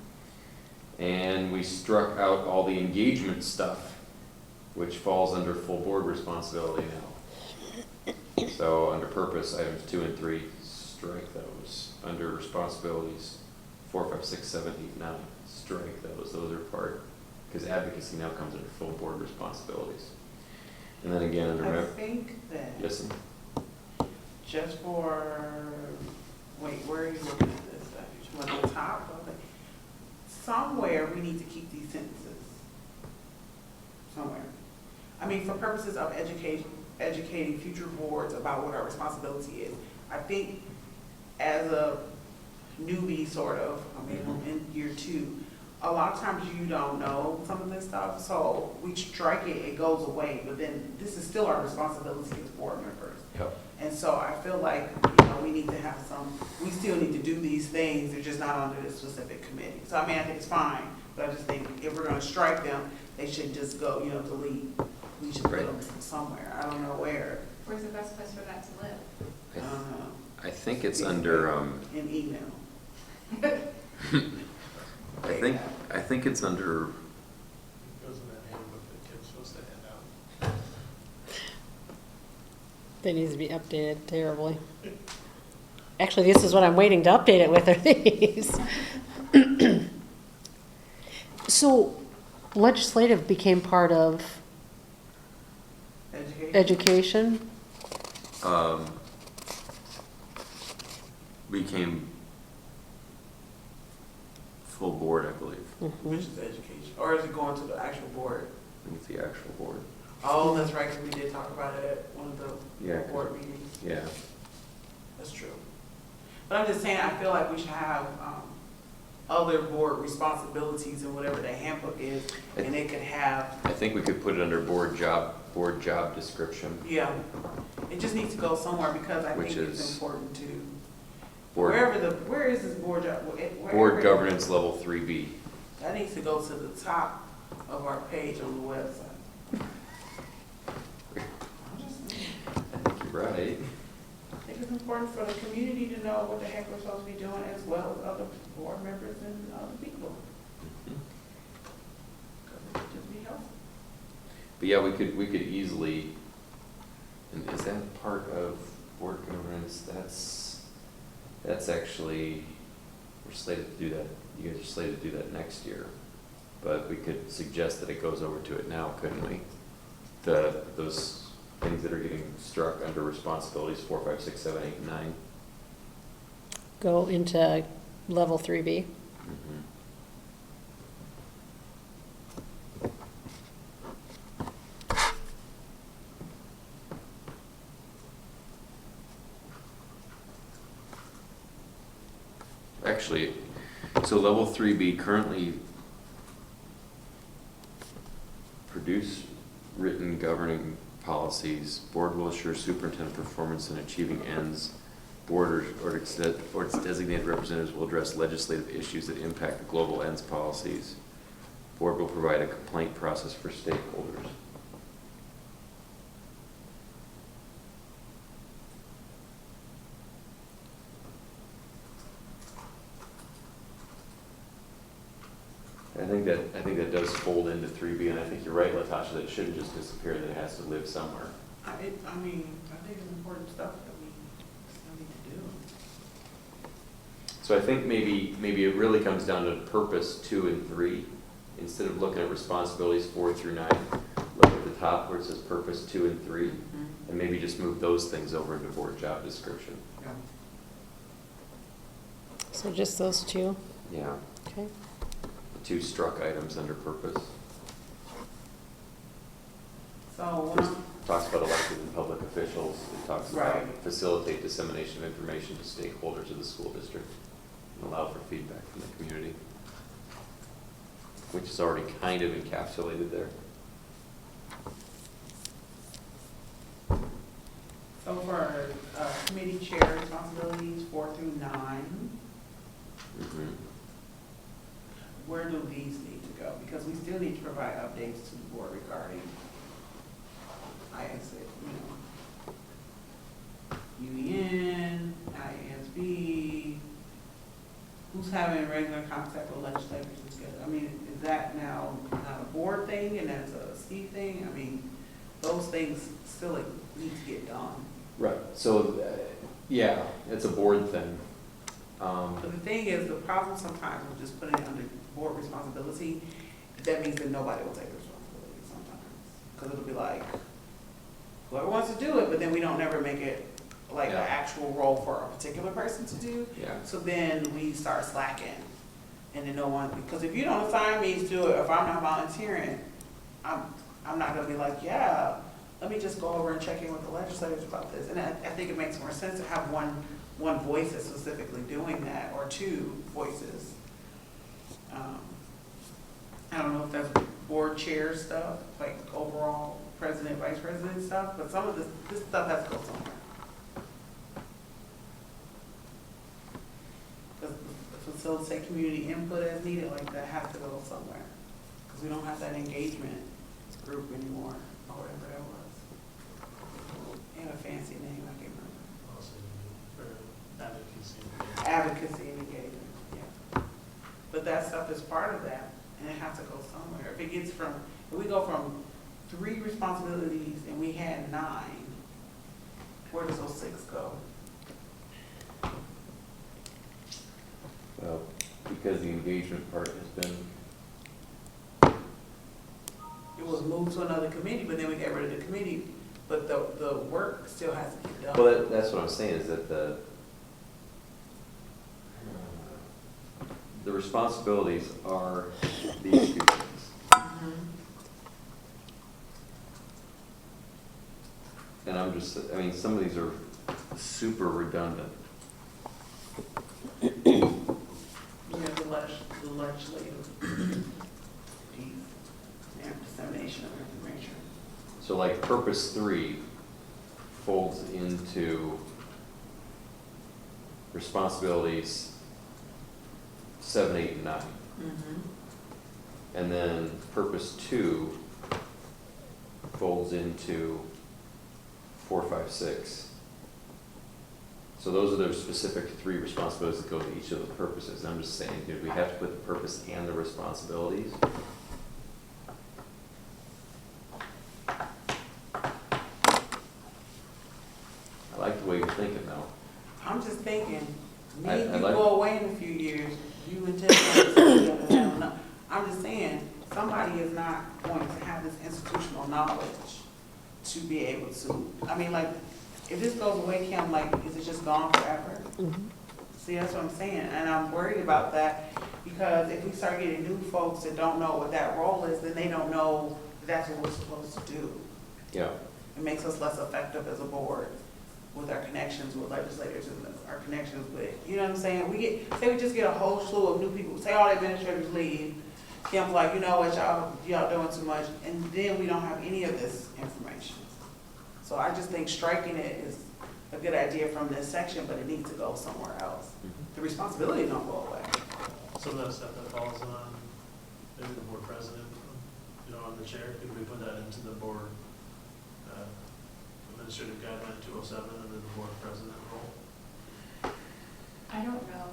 And we struck out all the engagement stuff, which falls under full board responsibility now. So under purpose, items 2 and 3, strike those. Under responsibilities, 4, 5, 6, 7, 8, 9, strike those. Those are part, because advocacy now comes under full board responsibilities. And then again, under I think that listen, just for, wait, where are you looking at this stuff? You want the top of it? Somewhere we need to keep these sentences. Somewhere. I mean, for purposes of educating future boards about what our responsibility is. I think as a newbie, sort of, I mean, I'm in year 2, a lot of times you don't know some of this stuff, so we strike it, it goes away, but then this is still our responsibility as board members. yep. And so I feel like, we need to have we still need to do these things, they're just not under this specific committee. So I mean, I think it's fine, but I just think if we're gonna strike them, they should just go, delete. We should put Right. them somewhere, I don't know where. where's the best place for that to live? I don't know, I think it's under, in email. I think it's under, It goes in that handbook that Kim's supposed to hand out. That needs to be updated terribly. Actually, this is what I'm waiting to update it with, are these. So legislative became part of Education. education? became full board, I believe. Which is education, or is it going to the actual board? I think it's the actual board. Oh, that's right, 'cause we did talk about it at one of the Yeah. board meetings. Yeah. That's true. But I'm just saying, I feel like we should have, other board responsibilities in whatever the handbook is, and it could have, I think we could put it under board job description. yeah. It just needs to go somewhere because I Which think it's is important to, Board, where is this board job? board governance level 3B. That needs to go to the top of our page on the website. I'm just saying. I think you're right. I think it's important for the community to know what the heck we're supposed to be doing as well as other board members and other people. Because it would just be helpful. But yeah, we could easily, and is that part of board governance? That's actually, we're slated to do that, you guys are slated to do that next year. But we could suggest that it goes over to it now, couldn't we? Those things that are getting struck under responsibilities, 4, 5, 6, 7, 8, and 9. Go into level 3B. Mhm. So level 3B currently produce written governing policies. Board will assure superintendent performance in achieving ends. Board or its designated representatives will address legislative issues that impact the global ends policies. Board will provide a complaint process for stakeholders. I think that does fold into 3B, and I think you're right, Latasha, that it shouldn't just disappear, that it has to live somewhere. I think it's important stuff that we still need to do. So I think maybe it really comes down to purpose 2 and 3. Instead of looking at responsibilities 4 through 9, look at the top where it says purpose 2 and 3, and maybe just move those things over into board job description. Yeah. So just those two, Yeah, okay? the 2 struck items under purpose. So, Just talks about elected and public officials. It talks about Right. facilitate dissemination of information to stakeholders of the school district and allow for feedback from the community, which is already kind of encapsulated there. so for committee chair responsibilities 4 through 9, Mhm. where do these need to go? Because we still need to provide updates to the board regarding UEN, IASB, who's having regular contact with legislators and together. I mean, is that now not a board thing and that's a Steve thing? I mean, those things still need to get done. Right, so, yeah, it's a board thing. But the thing is, the problem sometimes with just putting it under board responsibility, that means that nobody will take responsibility sometimes. Because it'll be like, whoever wants to do it, but then we don't never make it like an Yeah. actual role for a particular person to do. Yeah. So then we start slacking. And then no one, because if you don't assign me to do it, if I'm not volunteering, I'm not gonna be like, yeah, let me just go over and check in with the legislators about this. And I think it makes more sense to have one voice that's specifically doing that, or 2 voices. I don't know if that's board chair stuff, like overall president, vice president stuff, but some of this stuff has to go somewhere. Because facilitate community input as needed, like that has to go somewhere. Because we don't have that engagement group anymore, or whatever that was. They had a fancy name, I can't remember. Also, for advocacy. Advocacy and engagement, yeah. But that stuff is part of that, and it has to go somewhere. If we go from 3 responsibilities and we had 9, where does those 6 go? Well, because the engagement part has been, It was moved to another committee, but then we got rid of the committee, but the work still has to get done. well, that's what I'm saying, is that the responsibilities are these 2 things. Mhm. And I'm just, I mean, some of these are super redundant. You have the legislative piece, and dissemination of information. So like purpose 3 folds into responsibilities 7, 8, and 9. And then purpose 2 folds into 4, 5, 6. So those are the specific 3 responsibilities that go to each of the purposes. I'm just saying, do we have to put the purpose and the responsibilities? I like the way you're thinking though. I'm just thinking, me I and you like- go away in a few years, you and Ted, I don't know. I'm just saying, somebody is not going to have this institutional knowledge to be able to, I mean, like, if this goes away, Kim, like, is it just gone forever? See, that's what I'm saying, and I'm worried about that, because if we start getting new folks that don't know what that role is, then they don't know that's what we're supposed to do. Yeah. It makes us less effective as a board. with our connections with legislators and our connections with, you know what I'm saying? Say we just get a whole slew of new people, say all the administrators leave, Kim's like, you know what, y'all doing too much, and then we don't have any of this information. So I just think striking it is a good idea from this section, but it needs to go somewhere else. The responsibility don't go away. Some of that stuff that falls on maybe the board president, on the chair, could we put that into the board administrative guideline 207 under the board president role? I don't know,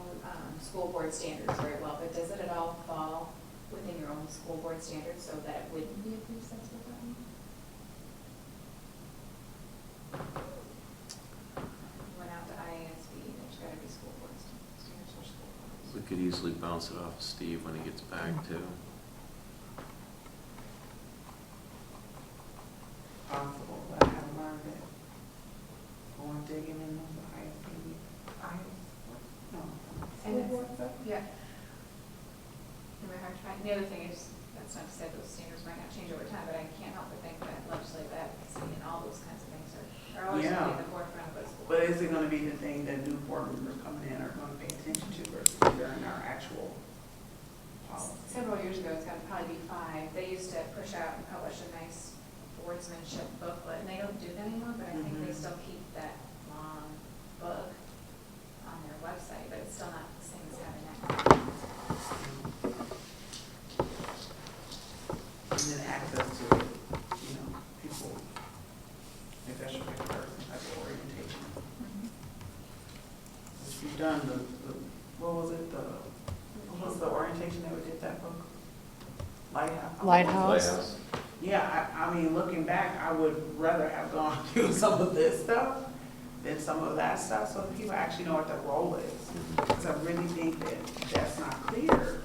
school board standards very well, but does it at all fall within your own school board standards so that it wouldn't be a preceptor button? Went out to IASB, there's gotta be school board standards for school boards. We could easily bounce it off Steve when he gets back too. Possible, but I haven't learned it. Going digging in the ISB, And it's, yeah. And we're hard to find, the other thing is, that's not to say those standards might not change over time, but I can't help but think that legislative advocacy and all those kinds of things are always going to be at the forefront of us. But is it gonna be the thing that new board members coming in are gonna pay attention to versus during our actual policy? Several years ago, it's gotta probably be 5, they used to push out and publish a nice boardsmanship booklet, and they don't do that anymore, but I think they still keep that long book on their website, but it's still not the same as having that. And then access to it, people, if that's your person, type of orientation. If you've done what was the orientation that we did that book? Lighthouse? Lighthouse. Yeah, I mean, looking back, I would rather have gone through some of this stuff than some of that stuff, so that people actually know what their role is. Because I really think that that's not clear.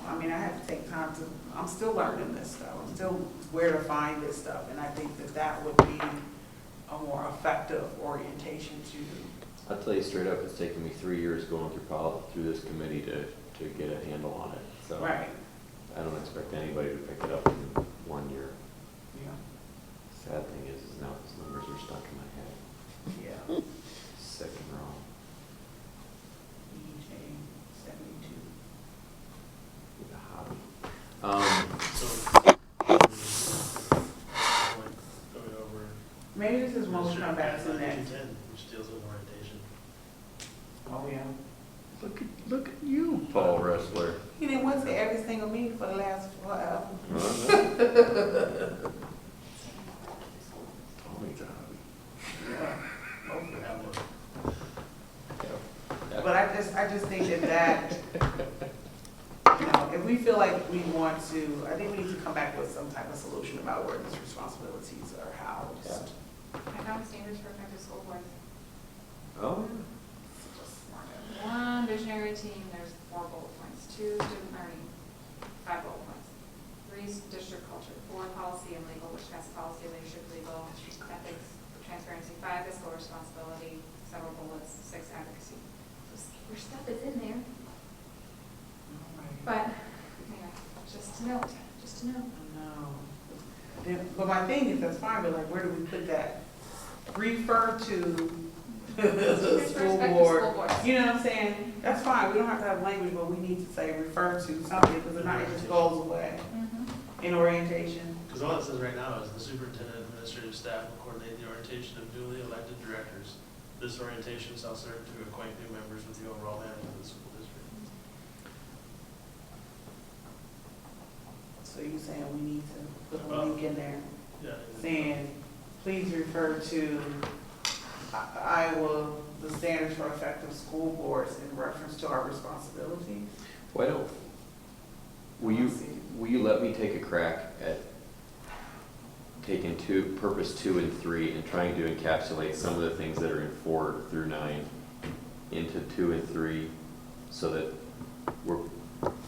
I mean, I have to take time I'm still learning this stuff. I'm still where to find this stuff, and I think that that would be a more effective orientation to. I'll tell you straight up, it's taken me 3 years going through this committee to get a handle on it. So Right. I don't expect anybody to pick it up in 1 year. Yeah. Sad thing is now those numbers are stuck in my head. Yeah. Sick and wrong. EJ 72. With a hobby. So, going over. Maybe this is when we come back to Administrative next. Guideline 210, which deals with orientation. Oh, yeah. Look at you, Paul Wrestler. He didn't went to every single meeting for the last, whatever. Tommy's a hobby. Yeah. We have one. But I just think that, if we feel like we want to, I think we need to come back with some type of solution about where these responsibilities are housed. I found standards for effective school boards. Oh, One visionary team, there's 4 bullet points, 2 student learning, 5 bullet points, 3 district culture, 4 policy and legal, which has policy, leadership, legal, ethics, transparency, 5 fiscal responsibility, several bullets, 6 advocacy. So there's stuff that's in there, but, just to note, No. But my thing is, that's fine, but like, where do we put that? Refer to the school board. You know what I'm saying? That's fine, we don't have to have language, but we need to say refer to something, because if not, it just goes away in orientation. Because all it says right now is the superintendent and administrative staff will coordinate the orientation of newly elected directors. This orientation shall serve to acquaint new members with the overall management of the school district. So you're saying we need to put a link in there Yeah. saying, please refer to Iowa, the standards for effective school boards in reference to our responsibilities? why don't, will you let me take a crack at taking purpose 2 and 3 and trying to encapsulate some of the things that are in 4 through 9 into 2 and 3 so that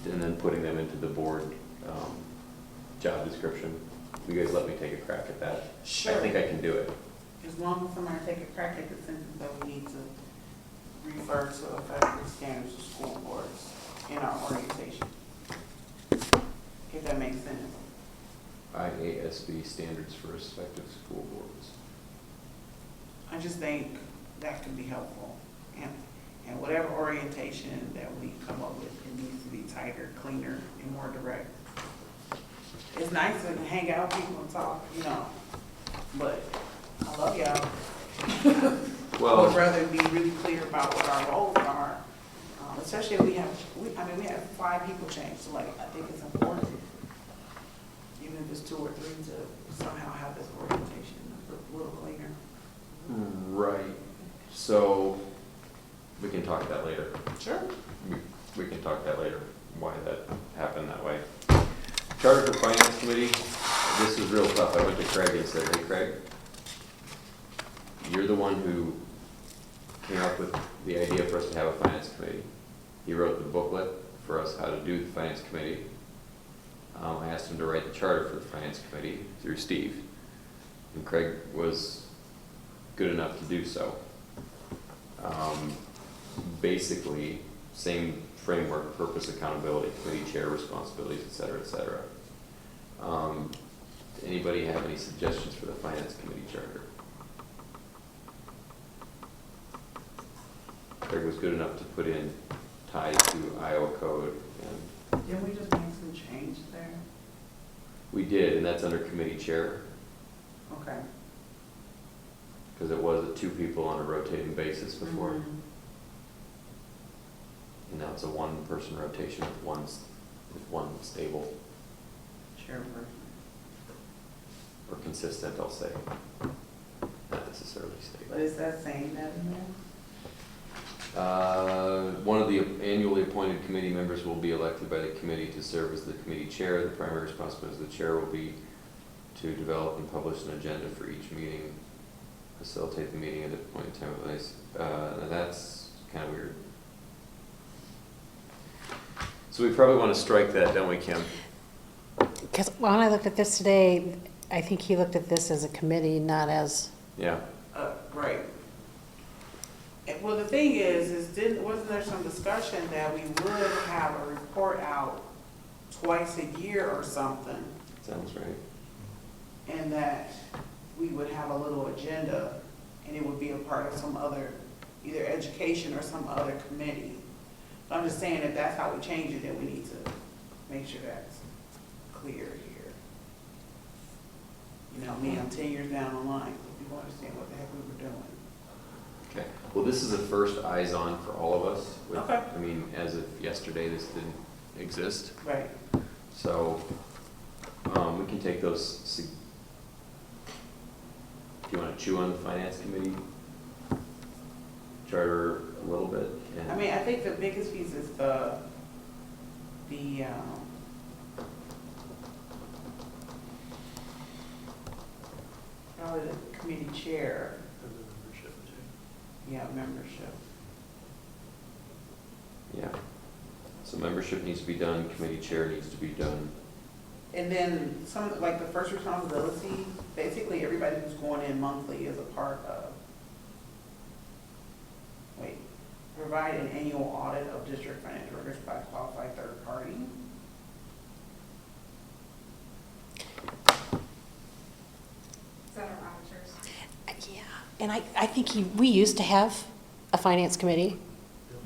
and then putting them into the board job description. You guys let me take a crack at that. Sure. I think I can do it. As long as somebody take a crack at the sentence that we need to refer to effective standards of school boards in our orientation. If that makes sense. IASB standards for respective school boards. I just think that could be helpful. And whatever orientation that we come up with, it needs to be tighter, cleaner, and more direct. It's nice to hang out with people and talk, you know, but I love y'all. I Well, would rather be really clear about what our roles are, especially if we have 5 people change, so like, I think it's important, even if it's 2 or 3, to somehow have this orientation a little cleaner. right, so we can talk that later. Sure. We can talk that later, why that happened that way. Charter for Finance Committee, this is real tough. I went to Craig and said, hey Craig, you're the one who came up with the idea for us to have a finance committee. He wrote the booklet for us how to do the finance committee. I asked him to write the charter for the finance committee through Steve. And Craig was good enough to do so. Basically, same framework, purpose, accountability, committee chair, responsibilities, et cetera, et cetera. Anybody have any suggestions for the finance committee charter? Craig was good enough to put in ties to Iowa code, and Didn't we just make some change there? we did, and that's under committee chair, Okay. because it was 2 people on a rotating basis before. Mhm. And now it's a 1-person rotation with one stable, Chairperson. or consistent, I'll say. Not necessarily stable. But is that saying that in there? One of the annually appointed committee members will be elected by the committee to serve as the committee chair. The primary responsibility of the chair will be to develop and publish an agenda for each meeting, facilitate the meeting at a point in time and place. Now that's kind of weird. So we probably want to strike that, don't we, Kim? Because when I looked at this today, I think he looked at this as a committee, not as, Yeah. Right. Well, the thing is wasn't there some discussion that we would have a report out twice a year or something? Sounds right. And that we would have a little agenda, and it would be a part of some other, either education or some other committee. So I'm just saying, if that's how we change it, then we need to make sure that's clear here. You know, me, I'm 10 years down the line, so people understand what the heck we were doing. Okay. Well, this is the first eyes on for all of us. With- Okay. I mean, as of yesterday, this didn't exist. Right. So, we can take those. Do you want to chew on the finance committee charter a little bit? And- I mean, I think the biggest piece is probably the committee chair, And the membership too. yeah, membership. Yeah. So membership needs to be done, committee chair needs to be done. And then some, like the first responsibility, basically everybody who's going in monthly is a part of, provide an annual audit of district financial records by a qualified third party. Is that our auditors? yeah. And I think we used to have a finance committee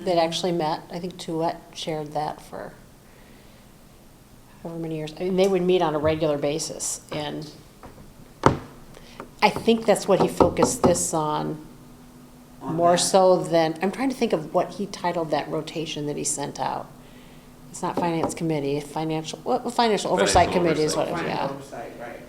that actually met. I think Touette chaired that for however many years. I mean, they would meet on a regular basis, and I think that's what he focused this on, more that. so than, I'm trying to think of what he titled that rotation that he sent out. It's not finance committee, financial oversight Financial committee is what it is, Financial yeah. oversight, right,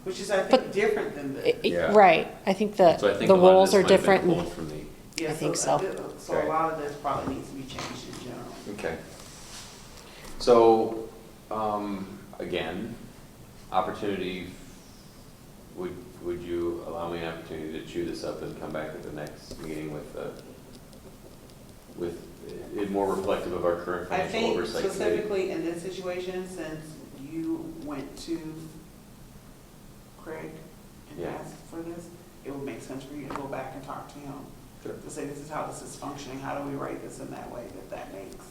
which is, I think, But- different than the. Yeah. Right, I think So I think the a lot of roles this are might have been different. pulled from the. Yeah, I think so. So a lot of this probably needs to be changed in general. Okay. So, again, opportunity, would you allow me an opportunity to chew this up and come back at the next meeting with it more reflective of our current I financial think oversight committee? specifically in this situation, since you went to Craig and Yeah. asked for this, it would make sense for you to go back and talk to him. Sure. To say, this is how this is functioning, how do we write this in that way that makes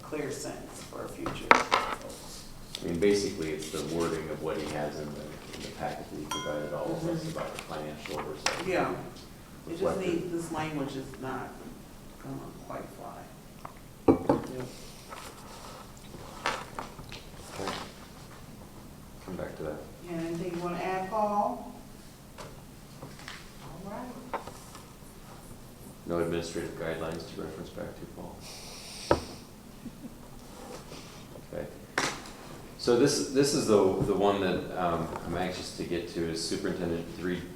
clear sense for a future. I mean, basically, it's the wording of what he has in the packet that he provided all of us about the financial oversight. Yeah. It just reflected. needs, this language is not gonna quite fly. Okay. Come back to that. Yeah, anything you wanna add, Paul? All right. No administrative guidelines to reference back to, Paul. Okay. So this is the one that I'm anxious to get to, is superintendent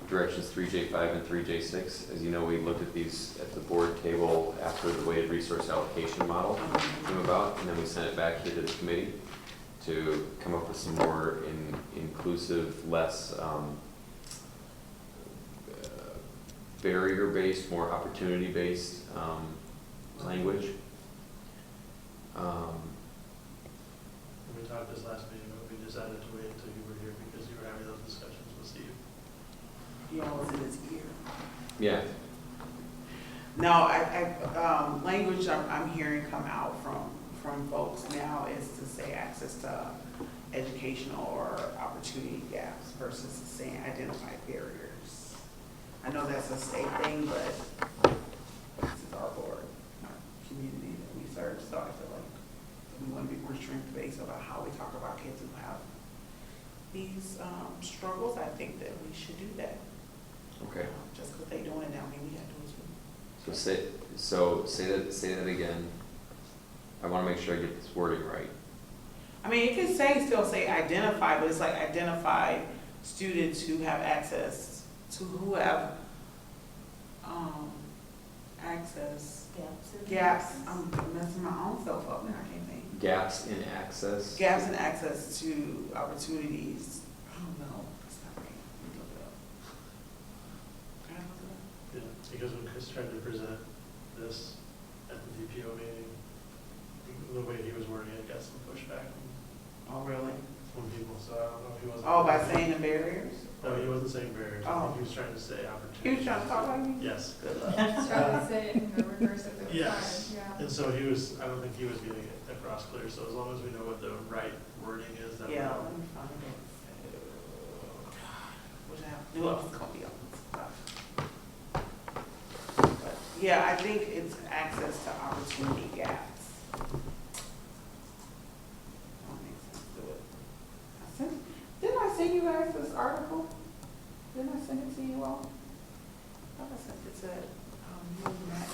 directions 3J5 and 3J6. As you know, we looked at these at the board table after the weighted resource allocation model came about, and then we sent it back here to the committee to come up with some more inclusive, less barrier-based, more opportunity-based language. We talked this last meeting, but we decided to wait until you were here because you were having those discussions with Steve. He always in his ear. Yeah, No, language I'm hearing come out from folks now is to say access to educational or opportunity gaps versus saying identify barriers. I know that's a state thing, but this is our board, our community that we serve, so I feel like we want to be more strength-based about how we talk about kids who have these struggles. I think that we should do that. okay. Just because they doing it now, maybe we got to do it too. Say that again. I want to make sure I get this wording right. I mean, it could still say identify, but it's like identify students who have access to, who have, access gaps. I'm messing my own self up now, I can't think. Gaps in access. Gaps in access to opportunities. I don't know. That's not right. Let me look it up. Can I look it up? Yeah, because when Chris tried to present this at the DPO meeting, the way he was wording it got some pushback Oh, really? from people, so I don't know if he wasn't. Oh, by saying the barriers? No, he wasn't saying barriers, I Oh. think he was trying to say He opportunities. was trying to talk like me? Yes. Good luck. Try to say it in the reverse of the Yes, yeah. and so he was, I don't think he was getting it across clear, so as long as we know what the right wording is, that. Yeah, let me find it. Which I knew I was gonna be on this stuff. But, yeah, I think it's access to opportunity gaps. Don't make sense to it. Didn't I send you guys this article? Didn't I send it to you all? I thought I sent it to, you and Matt.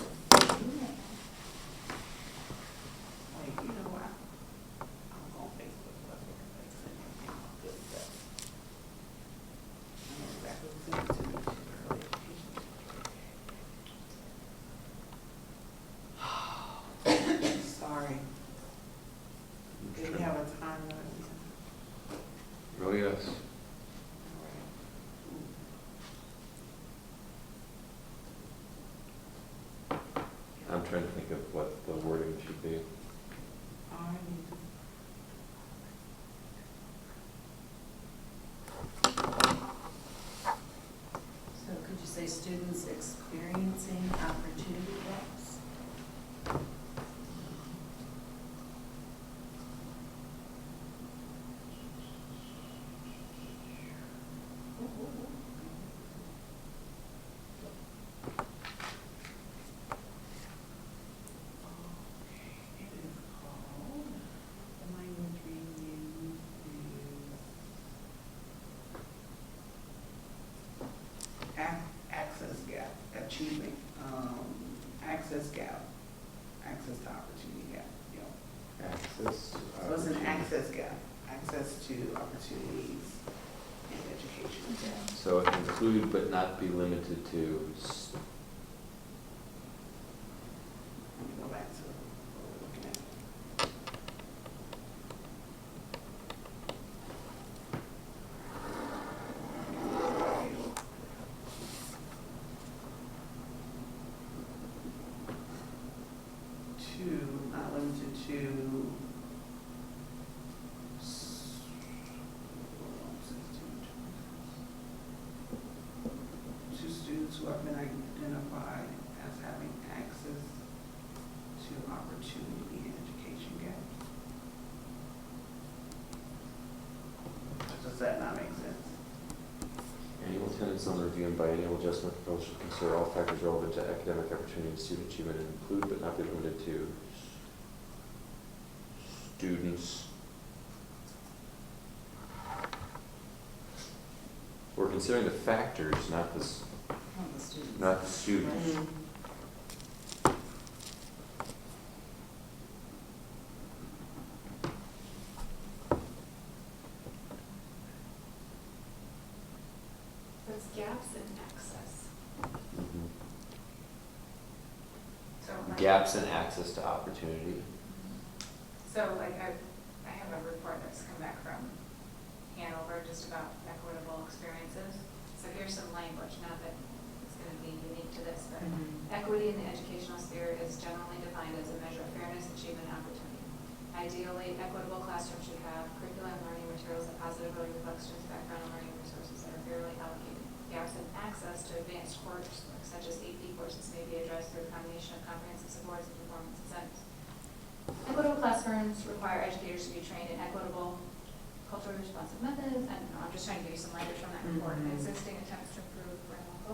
Wait, you know what? I'm on Facebook, so that's what I'm saying. Good stuff. I know exactly who sent it to me. Early education. Sorry. Didn't have a time limit. Oh, yes. I'm trying to think of what the wording should be. I need to. So could you say students experiencing opportunity gaps? It is called, the language being used is access gap, achievement, access gap, access to opportunity gap, yeah. Access to. So it's an access gap, access to opportunities in education. So include but not be limited to. Let me go back to what we're looking at. To, not limited to. To students who have been identified superintendent's on the review and biennial adjustment proposal should consider all factors relevant to academic opportunity and student achievement and include but not be limited to students. We're considering the factors, not the, Not the students. not the students. Right. There's gaps in access. Mhm. So like. Gaps in access to opportunity. So like I have a report that's come back from Hanover just about equitable experiences. So here's some language, not that it's going to be unique to this, but equity in the educational sphere is generally defined as a measure of fairness, achievement, and opportunity. Ideally, equitable classrooms should have curriculum and learning materials that positively reflect students' background and learning resources that are fairly allocated. Gaps in access to advanced courses, such as AP courses, may be addressed through a combination of comprehensive supports and performance incentives. Equitable classrooms require educators to be trained in equitable, culturally responsive methods. I don't know, I'm just trying to give you some language from that report. Existing attempts to improve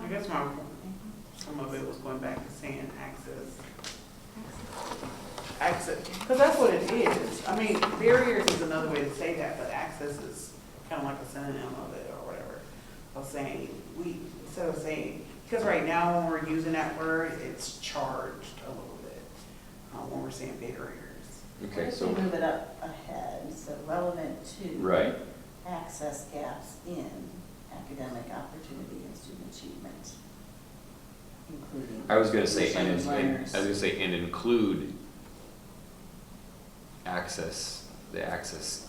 I guess some of it was going back to saying access. Access, because that's what it is. I mean, barriers is another way to say that, but access is kind of like a synonym of it or whatever. Of saying, instead of saying, because right now when we're using that word, it's charged a little bit, when we're saying barriers. Okay, What if so, we move it up ahead, so relevant to. right. Access gaps in academic opportunity and student achievement, including. I was gonna say, and, English language learners. I was gonna say, and include access, the access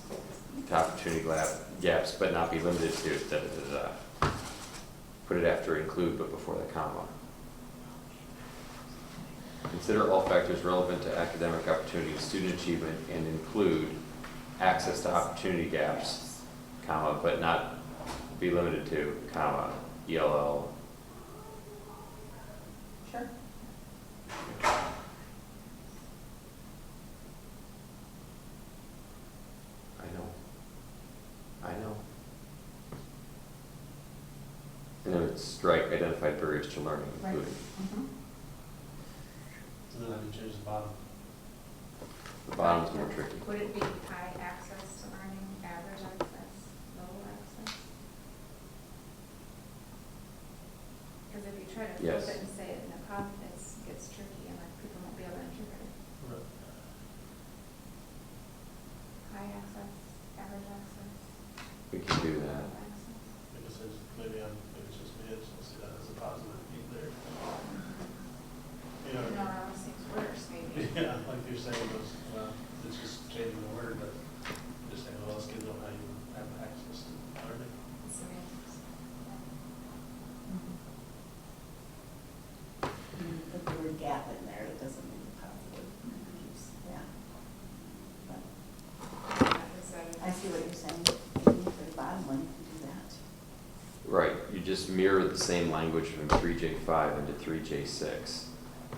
to opportunity gaps, but not be limited to, da, da, da, da. Put it after include, but before the comma. Consider all factors relevant to academic opportunity and student achievement and include access to opportunity gaps, comma, but not be limited to, comma, ELL. Sure. I know. And then it's strike identified barriers to learning, Right. including. Mhm. So then I can change the bottom. The bottom's more tricky. Would it be high access to learning, average access, low access? Because if you try to flip Yes. it and say it in a pop, it gets tricky and like people won't be able to interpret it. High access, average access, We can do low that. access. Maybe it's just, maybe it's just me, I just don't see that as a positive beat there. You No, know, it almost seems worse maybe. yeah, like you're saying, well, it's just changing the word, but just saying, well, let's give them how you have access to learning. Semantics. Put the word gap in there, it doesn't mean positive use, yeah. But I see what you're saying, maybe for the bottom one, you can do that. Right, you just mirror the same language from 3J5 into 3J6.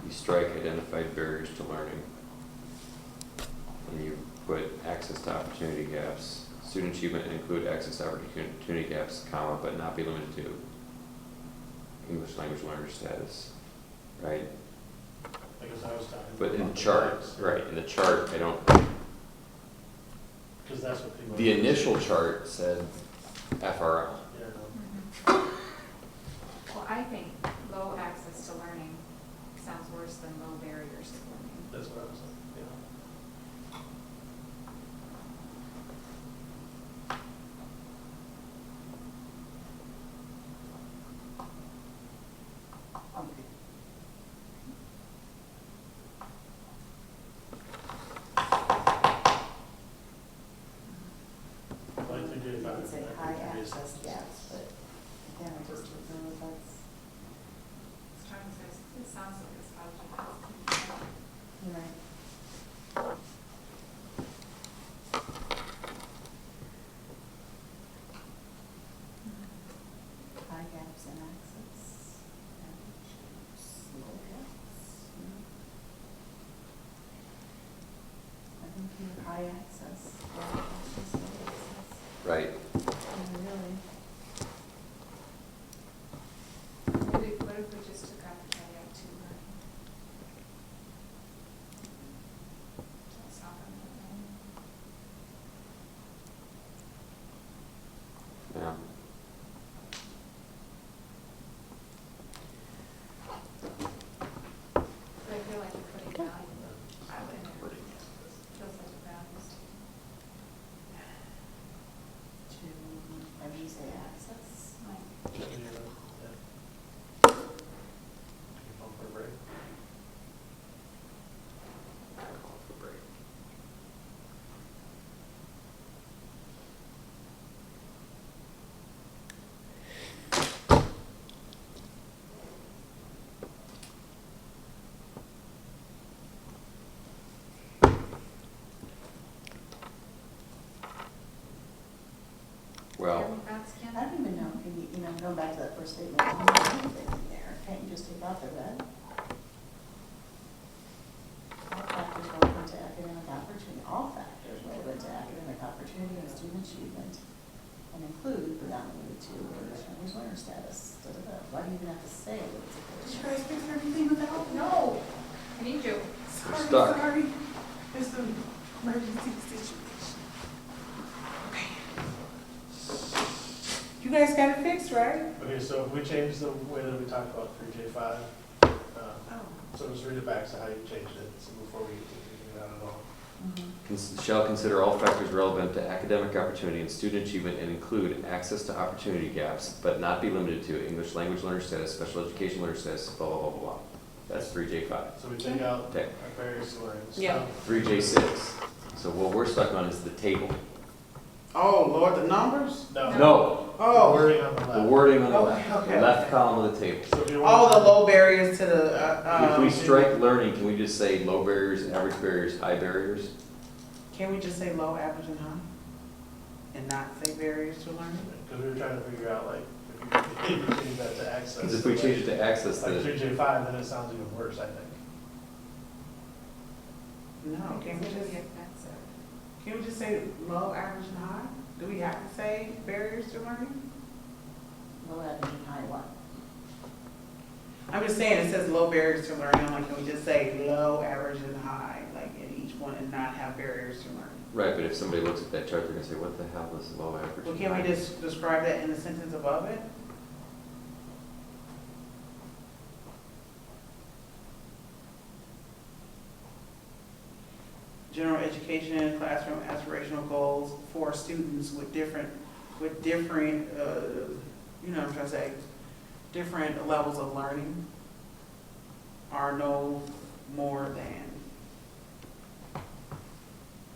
You strike identified barriers to learning. And you put access to opportunity gaps, student achievement and include access to opportunity gaps, comma, but not be limited to English language learner status, right? I guess I was talking. But in the about chart, gaps. right, in the chart, I don't, Because that's what people. the initial chart said FRL. Yeah, no. Well, I think low access to learning sounds worse than low barriers to learning. That's what I was saying, yeah. Okay. Like You 3J5. could say high access gaps, but again, I just don't know if that's, It's trying to say, it sounds like it's positive. you're right. High gaps in access, average gaps, low gaps. I think you're high access, average access, low access. Right. Yeah, really. Well, Any thoughts, Kim? I don't even know, you know, going back to that first statement, I don't know anything in there, can't you just take out the red? All factors relevant to academic opportunity, all factors relevant to academic opportunity and student achievement, and include, but not limited to, English learner status, da, da, da. Why do you even have to say that it's a Did you condition? guys fix everything without? No, I need you. Sorry, stuck. sorry. It's an emergency situation. Okay. You guys got it fixed, right? Okay, so if we change the way that we talked about 3J5, Oh. so just read it back, so how you changed it, so before we get out at all. Shall consider all factors relevant to academic opportunity and student achievement and include access to opportunity gaps, but not be limited to English language learner status, special education learner status, blah, blah, blah, blah, blah. That's 3J5. So we take out Okay. barriers to learning. Yeah. 3J6. So what we're stuck on is the table. Oh, Lord, the numbers? No. No, The Oh, wording on the left. the wording on the Okay, left, okay. left column of the table. So if you all want. the low barriers to the, If we strike learning, can we just say low barriers, average barriers, high barriers? can we just say low, average, and high? And not say barriers to learning? Because we were trying to figure out, like, if you change that to access. Because if we change it to access, Like the 3J5, then it sounds even worse, I think. No, can we It's gonna just, be offensive. can we just say low, average, and high? Do we have to say barriers to learning? Low, average, and high what? I'm just saying, it says low barriers to learning, I'm like, can we just say low, average, and high, like in each one, and not have barriers to learning? right, but if somebody looks at that chart, they're gonna say, what the hell is low, average? Well, and can high?" we just describe that in the sentence above it? General education, classroom aspirational goals for students with different, you know what I'm trying to say, different levels of learning are no more than.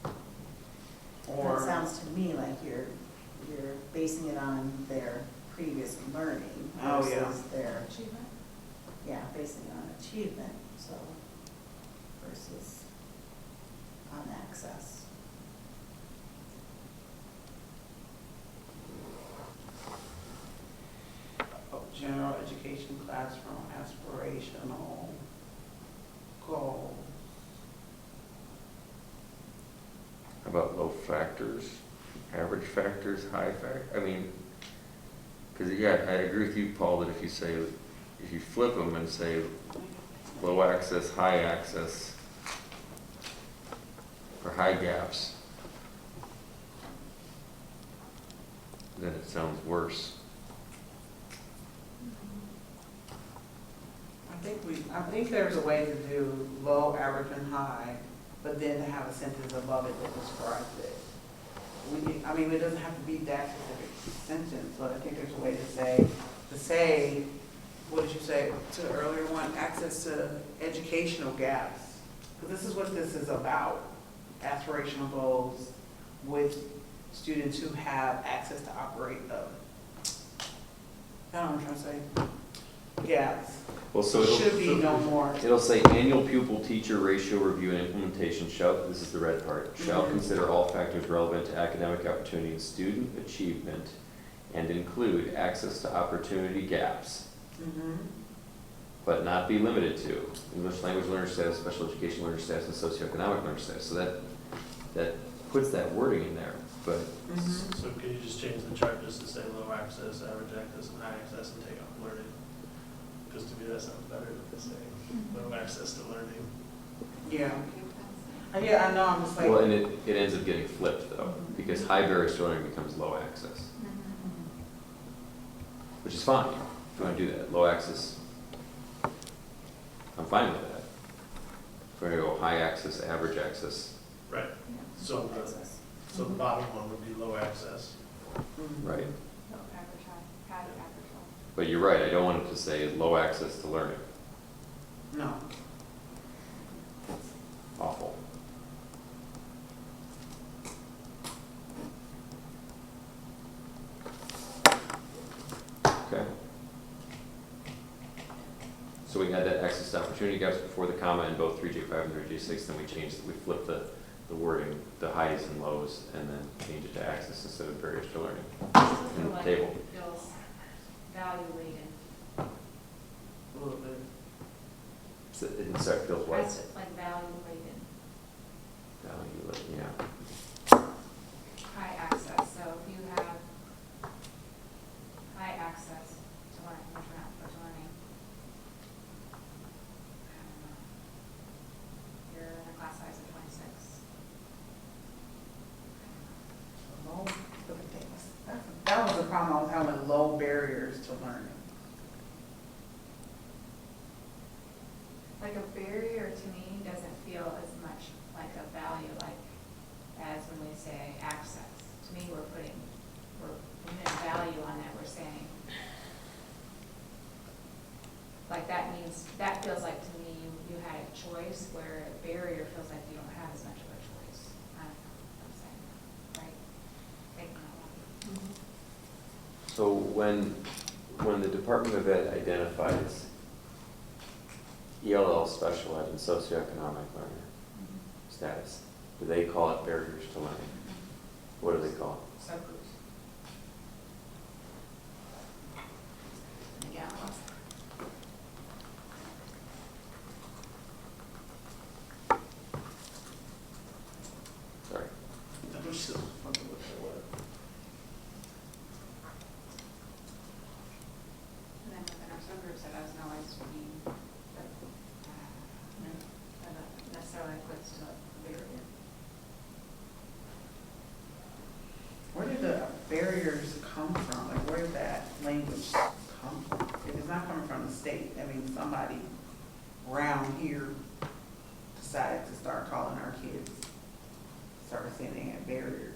That Or, sounds to me like you're basing it on their previous learning Oh, yeah. versus their, Achievement? yeah, basing it on achievement, so, versus on access. general education classroom aspirational goals. How about low factors, average factors, high I mean, because, yeah, I agree with you, Paul, that if you flip them and say low access, high access, or high gaps, then it sounds worse. I think there's a way to do low, average, and high, but then to have a sentence above it that describes it. I mean, it doesn't have to be that specific sentence, but I think there's a way to say, what did you say to the earlier one? Access to educational gaps. Because this is what this is about, aspirational goals with students who have access to operate, I don't know what I'm trying to say, gaps. Well, so Should be no more. it'll say annual pupil teacher ratio review and implementation shall, this is the red part, shall Mhm. consider all factors relevant to academic opportunity and student achievement and include access to opportunity gaps, Mhm. but not be limited to English language learner status, special education learner status, and socioeconomic learner status. So that puts that wording in there, but Mhm. So can you just change the chart just to say low access, average access, and high access, and take out learning? Because to me, that sounds better than saying low access to learning. Yeah. Yeah, I know, I'm just like. well, and it ends up getting flipped though, because high barriers to learning becomes low access, which is fine if you want to do that. Low access, I'm fine with that. If we're going to go high access, average access, Right. So the bottom one would be low access. Mhm. right? No, average high, average low. But you're right, I don't want it to say low access to learning. No. Awful. Okay. So we had that access to opportunity gaps before the comma in both 3J5 and 3J6, then we flip the the wording, the highs and lows, and then change it to access instead of barriers to learning in the Like table. it feels value-laden. A little bit. So it feels what? That's like value-laden, Value, yeah. high access. So if you have high access to learning, which we're not, but to learning. I don't know. You're in a class size of 26. Low, that was the problem I was having with low barriers to learning. Like a barrier to me doesn't feel as much like a value as when we say access. To me, we're putting value on that, we're saying. Like that means, that feels like to me, you had a choice, where a barrier feels like you don't have as much of a choice. I don't know what I'm saying, right? Thinking out loud. So when the Department of Ed identifies ELL special ed and socioeconomic learner status, do they call it barriers to learning? What do they call it? Subgroups. Yeah. Sorry. I'm still fucking with that word. And then within our subgroups, that doesn't always mean that, that necessarily equates to a barrier. Where did the barriers come from? Like, where did that language come from? If it's not coming from the state, that means somebody around here decided to start calling our kids, started saying they had barriers.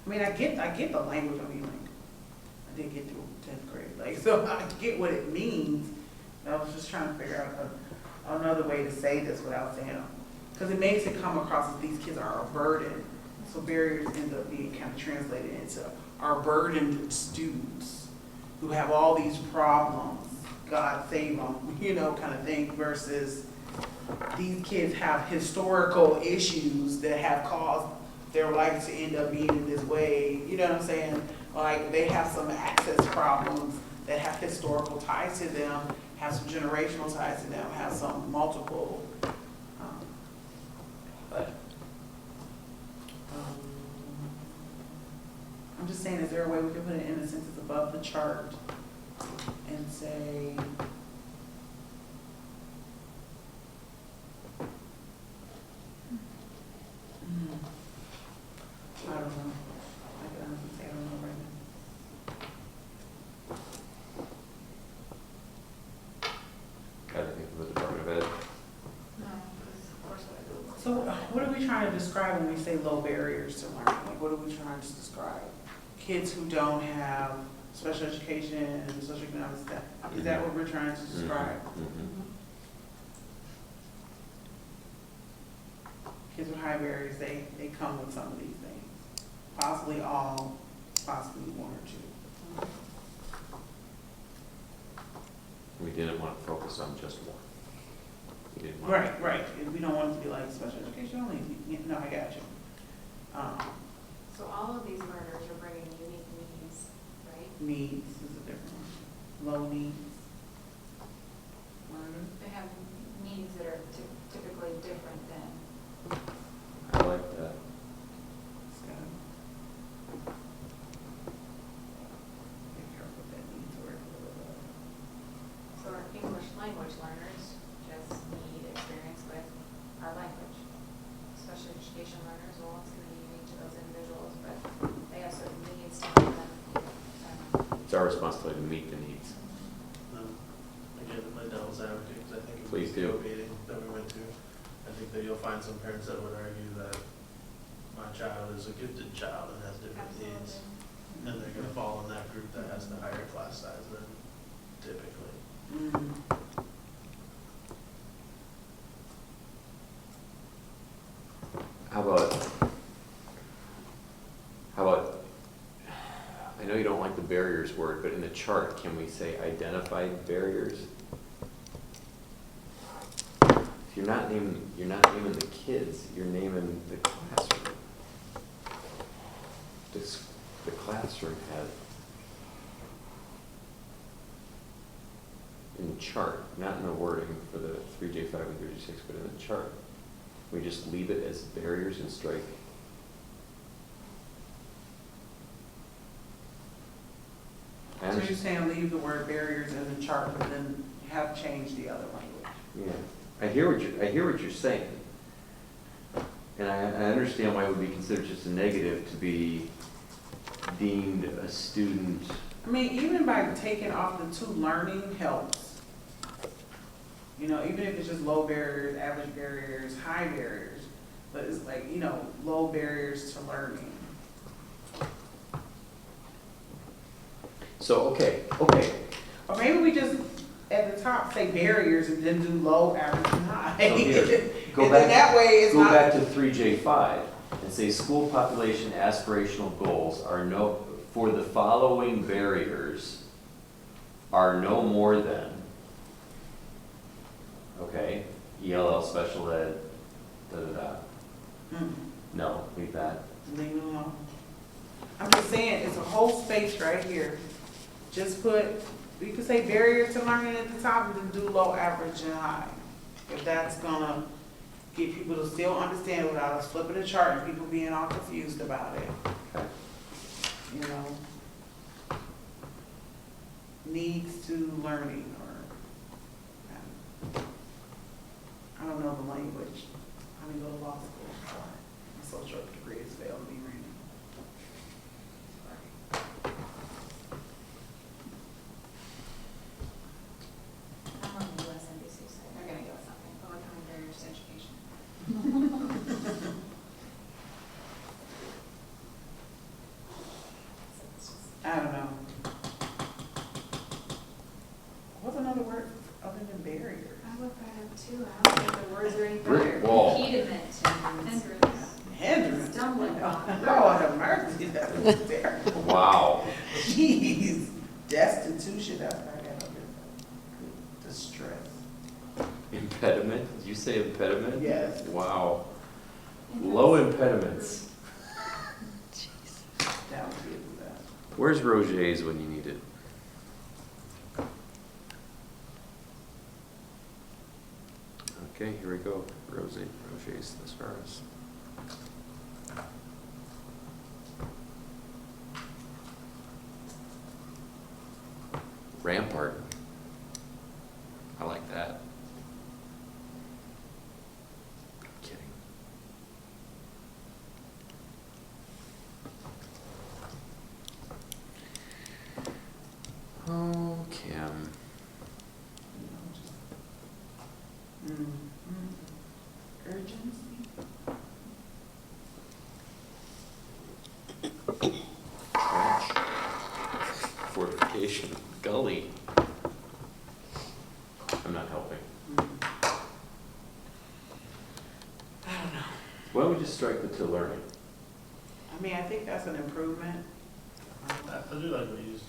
I mean, I get the language. I mean, like, I did get through 10th grade, like, so I get what it means. I was just trying to figure out another way to say this without saying, because it makes it come across as these kids are a burden. So barriers end up being kind of translated into our burdened students who have all these problems, God save them, you know, kind of thing, versus these kids have historical issues that have caused their life to end up being in this way, you know what I'm saying? Like, they have some access problems that have historical ties to them, have some generational ties to them, have some multiple, I'm just saying, is there a way we could put it in a sentence above the chart and say, I don't know. I could honestly say I don't know right now. Got anything from the Department of Ed? No, because of course what I do. So what are we trying to describe when we say low barriers to learning? Like, what are we trying to describe? Kids who don't have special education and socioeconomic stuff. Is that what we're trying to describe? Mhm. Kids with high barriers, they come with some of these things. Possibly all, possibly one or two. We didn't want to focus on just one. We didn't want. Right. We don't want it to be like special education only. No, I got you. So all of these learners are bringing unique needs, right? Needs is a different one. Low needs. Learners. They have needs that are typically different than, I like that. It's gotta be careful with that needs word. so our English language learners just need experience with our language. Special education learners, well, it's going to be unique to those individuals, but they have certain needs to help them. It's our responsibility to meet the needs. Again, my devil's advocate, because I think it Please was the do. meeting that we went to. I think that you'll find some parents that would argue that my child is a gifted child and has different needs. Absolutely. And they're gonna fall in that group that has the higher class size than typically. How about, I know you don't like the barriers word, but in the chart, can we say identified barriers? If you're not naming the kids, you're naming the classroom. the classroom had in the chart, not in the wording for the 3J5 and 36, but in the chart, we just leave it as barriers and strike. I So you're understand. saying leave the word barriers in the chart, but then have changed the other language? Yeah, I hear what you're saying. And I understand why it would be considered just a negative to be deemed a student. I mean, even by taking off the two, learning helps. You know, even if it's just low barriers, average barriers, high barriers, but it's like, you know, low barriers to learning. So, okay. Or maybe we just, at the top, say barriers and then do low, average, and high. So here, go And then back, that way it's go not. back to 3J5 and say school population aspirational goals are for the following barriers are no more than, okay, ELL, special ed, da-da-da. Mm, No, leave that. leave it alone. I'm just saying, it's a whole space right here. Just put, you could say barrier to learning at the top and then do low, average, and high. If that's gonna get people to still understand without us flipping the chart and people being all confused about it, Okay. you know? Needs to learning, or, I don't know the language. I didn't go to law school. My social work degree has failed me right now. I'm on the USNBC site, they're gonna go with something, overcoming barriers to education. So it's just- I don't know. What's another word other than barrier? I looked that up too, I don't think the words are any Brick better. wall. Impediment, hindrance, Hindrance. stumbling block. Lord have mercy, that's terrible. Wow. Jeez, destitution, that's not that other. Distress. Impediment? Did you say impediment? Yes. Wow. Low impediments. That would be that. Where's Roger's when you need it? Okay, here we go. Roger's thesaurus. Rampart. I like that. Kidding. Oh, Kim. Urgency? Trench. Fortification. Gully. I'm not helping. I don't know. Why don't we just strike the to learning? I mean, I think that's an improvement. I do like what you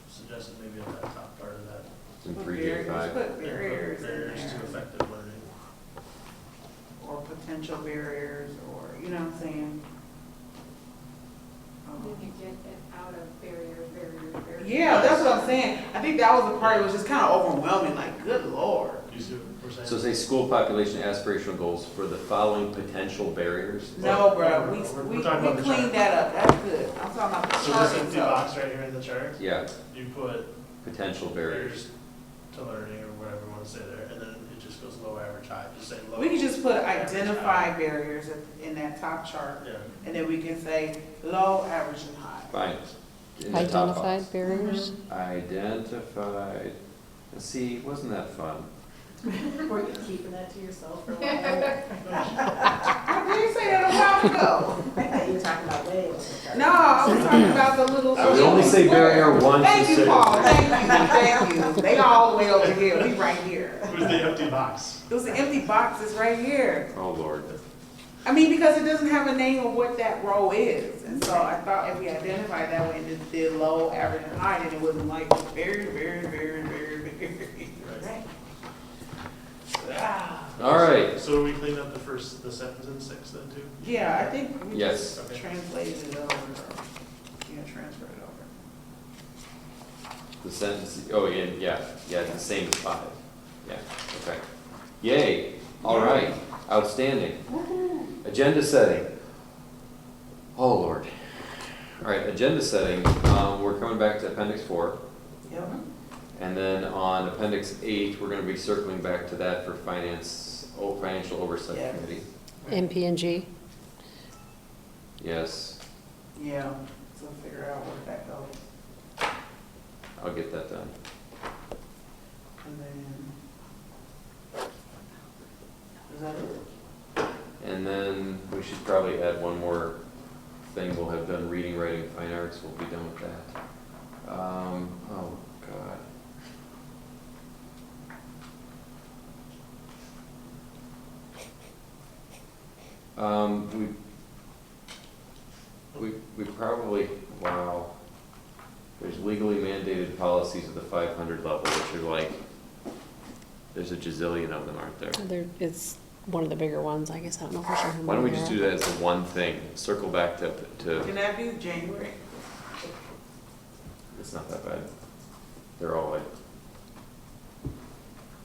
suggested, maybe at that top part of that. In Put 3J5. Put barriers in Barriers to there, effective learning. or potential barriers, or, you know what I'm saying? You can get it out of barriers. Yeah, that's what I'm saying. I think that was the part that was just kind of overwhelming, like, good Lord. You see what we're saying? So say school population aspirational goals for the following potential barriers. No, bro, We're talking about the cleaned chart. that up, that's good. I'm talking about the So chart this empty itself. box right here in the chart, Yeah, you put potential barriers. barriers to learning or whatever you want to say there, and then it just goes low, average, high, just say low. We can just put average, identify high. barriers in that top chart, Yeah, and then we can say low, average, and high. Fine. In the top box. Identified barriers? Identified. Let's see, wasn't that fun? Were you keeping that to yourself for a while? I did say that a while ago. I thought you were talking about way over the chart. No, I was talking about the little. We only say barrier once. Thank you, instead of- Paul, thank you. They all the way over here, we right here. it was the empty box. Those empty boxes right here. Oh, Lord. I mean, because it doesn't have a name of what that row is. And so I thought if we identified that way and just did low, average, and high, then it wasn't like very. Right. Ah. All right. So we cleaned up the sentence in 6 then too? Yeah, I think we Yes. just translated it over. The sentence, oh, yeah, it's the same as 5. Yeah, okay. Yay, all right, outstanding. Agenda setting. Oh, Lord. All right, agenda setting, we're coming back to Appendix 4. Yep. And then on Appendix 8, we're gonna be circling back to that for Financial Oversight Yeah. Committee. MP&G. Yes, Yeah, so figure out where that goes. I'll get that done. And then, is that it? And then we should probably add one more thing. We'll have done reading, writing, fine arts. We'll be done with that. Oh, God. We probably, wow. There's legally mandated policies at the 500 level, which are like, there's a gazillion of them, aren't there? It's one of the bigger ones, I guess. I don't know for sure. how Why don't we many just there do are. that as the one thing? Circle back to, Can that be January? it's not that bad. They're all like,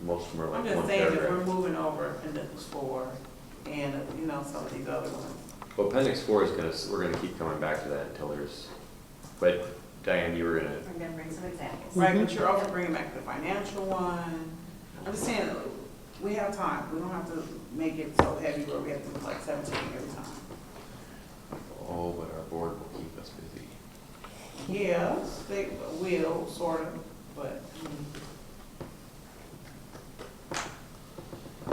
most of them are I'm like just one saying that we're paragraph. moving over Appendix 4 and, you know, some of these other ones. Well, Appendix 4 is gonna, we're gonna keep coming back to that until there's, but Diane, you were gonna, I'm gonna bring some examples. Right, but you're also bringing back the financial one. I'm just saying, we have time. We don't have to make it so heavy where we have to do like 17 every time. oh, but our board will keep us busy. Yes, they will, sort of, but,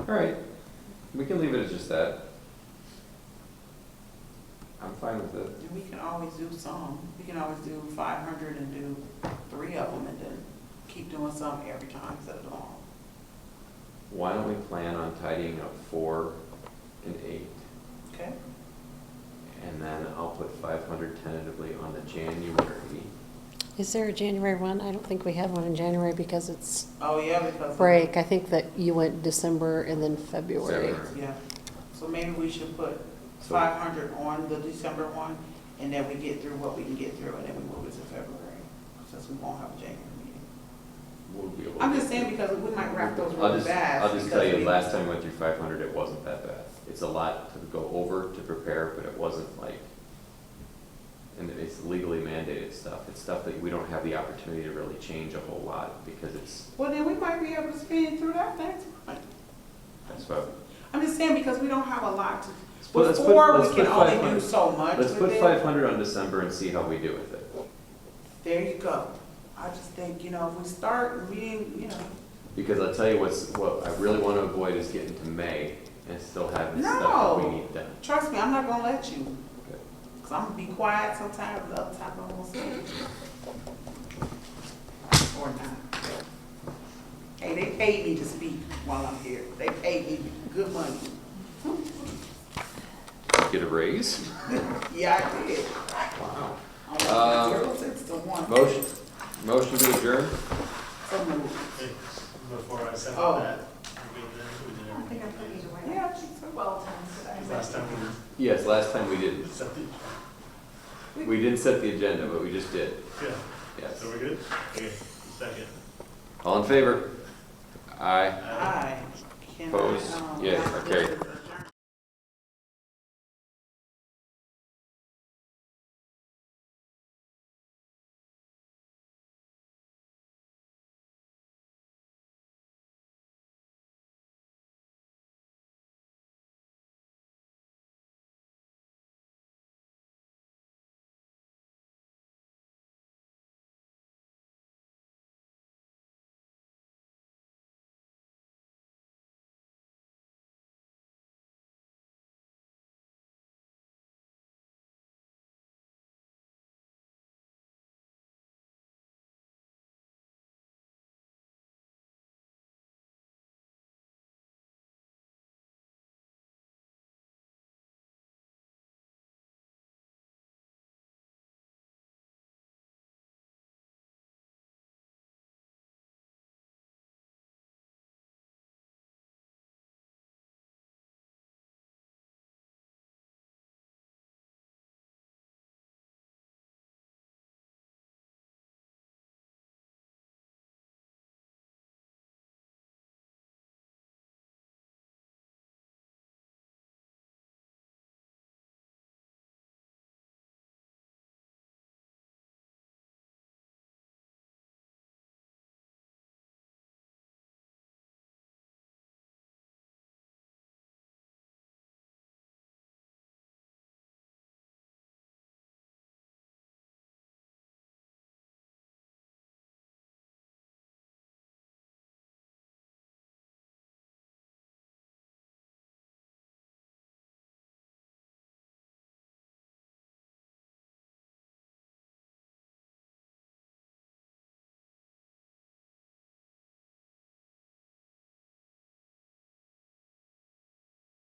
All right, we can leave it as just that. I'm fine with it. and we can always do some. We can always do 500 and do 3 of them and then keep doing some every time instead of all. Why don't we plan on tidying up 4 and 8? Okay? And then I'll put 500 tentatively on the January. Is there a January one? I don't think we have one in January because it's Oh, yeah, because. break. I think that you went December and then February. Yeah. So maybe we should put So- 500 on the December one and then we get through what we can get through and then we move it to February, since we won't have a January meeting. We'll be able to I'm get just saying through. because we might wrap those I'll really just, fast. I'll just tell because you, we- last time I went through 500, it wasn't that bad. It's a lot to go over to prepare, but it wasn't like, and it's legally mandated stuff. It's stuff that we don't have the opportunity to really change a whole lot because it's, Well, then we might be able to speed through that next month. that's what. I'm just saying because we don't have a lot to, Let's put- before let's we can put only 500 do so much Let's with put it. 500 on December and see how we do with it. There you go. I just think, you know, if we start reading, you know, Because I'll tell you what I really want to avoid is getting to May and still having stuff that we No. need done. trust me, I'm not gonna let you. Okay. Cause I'm gonna be quiet sometimes, the other time I'm gonna say. Or not. Hey, they paid me to speak while I'm here. They paid me good money. Get a raise? Yeah, I did. Wow. Almost 0.6 to 1. Motion to adjourn? So moved. Hey, before I said Oh. that, we did I don't think everything. I'm putting it away. Yeah, I think so. Well done, so Last time Yes, last time we did. we set the, We didn't set the agenda, but we just did. yeah, Yes. so we're good? Okay, second. All in favor? Aye. Aye. Can I, Opposed? Yeah, have okay. this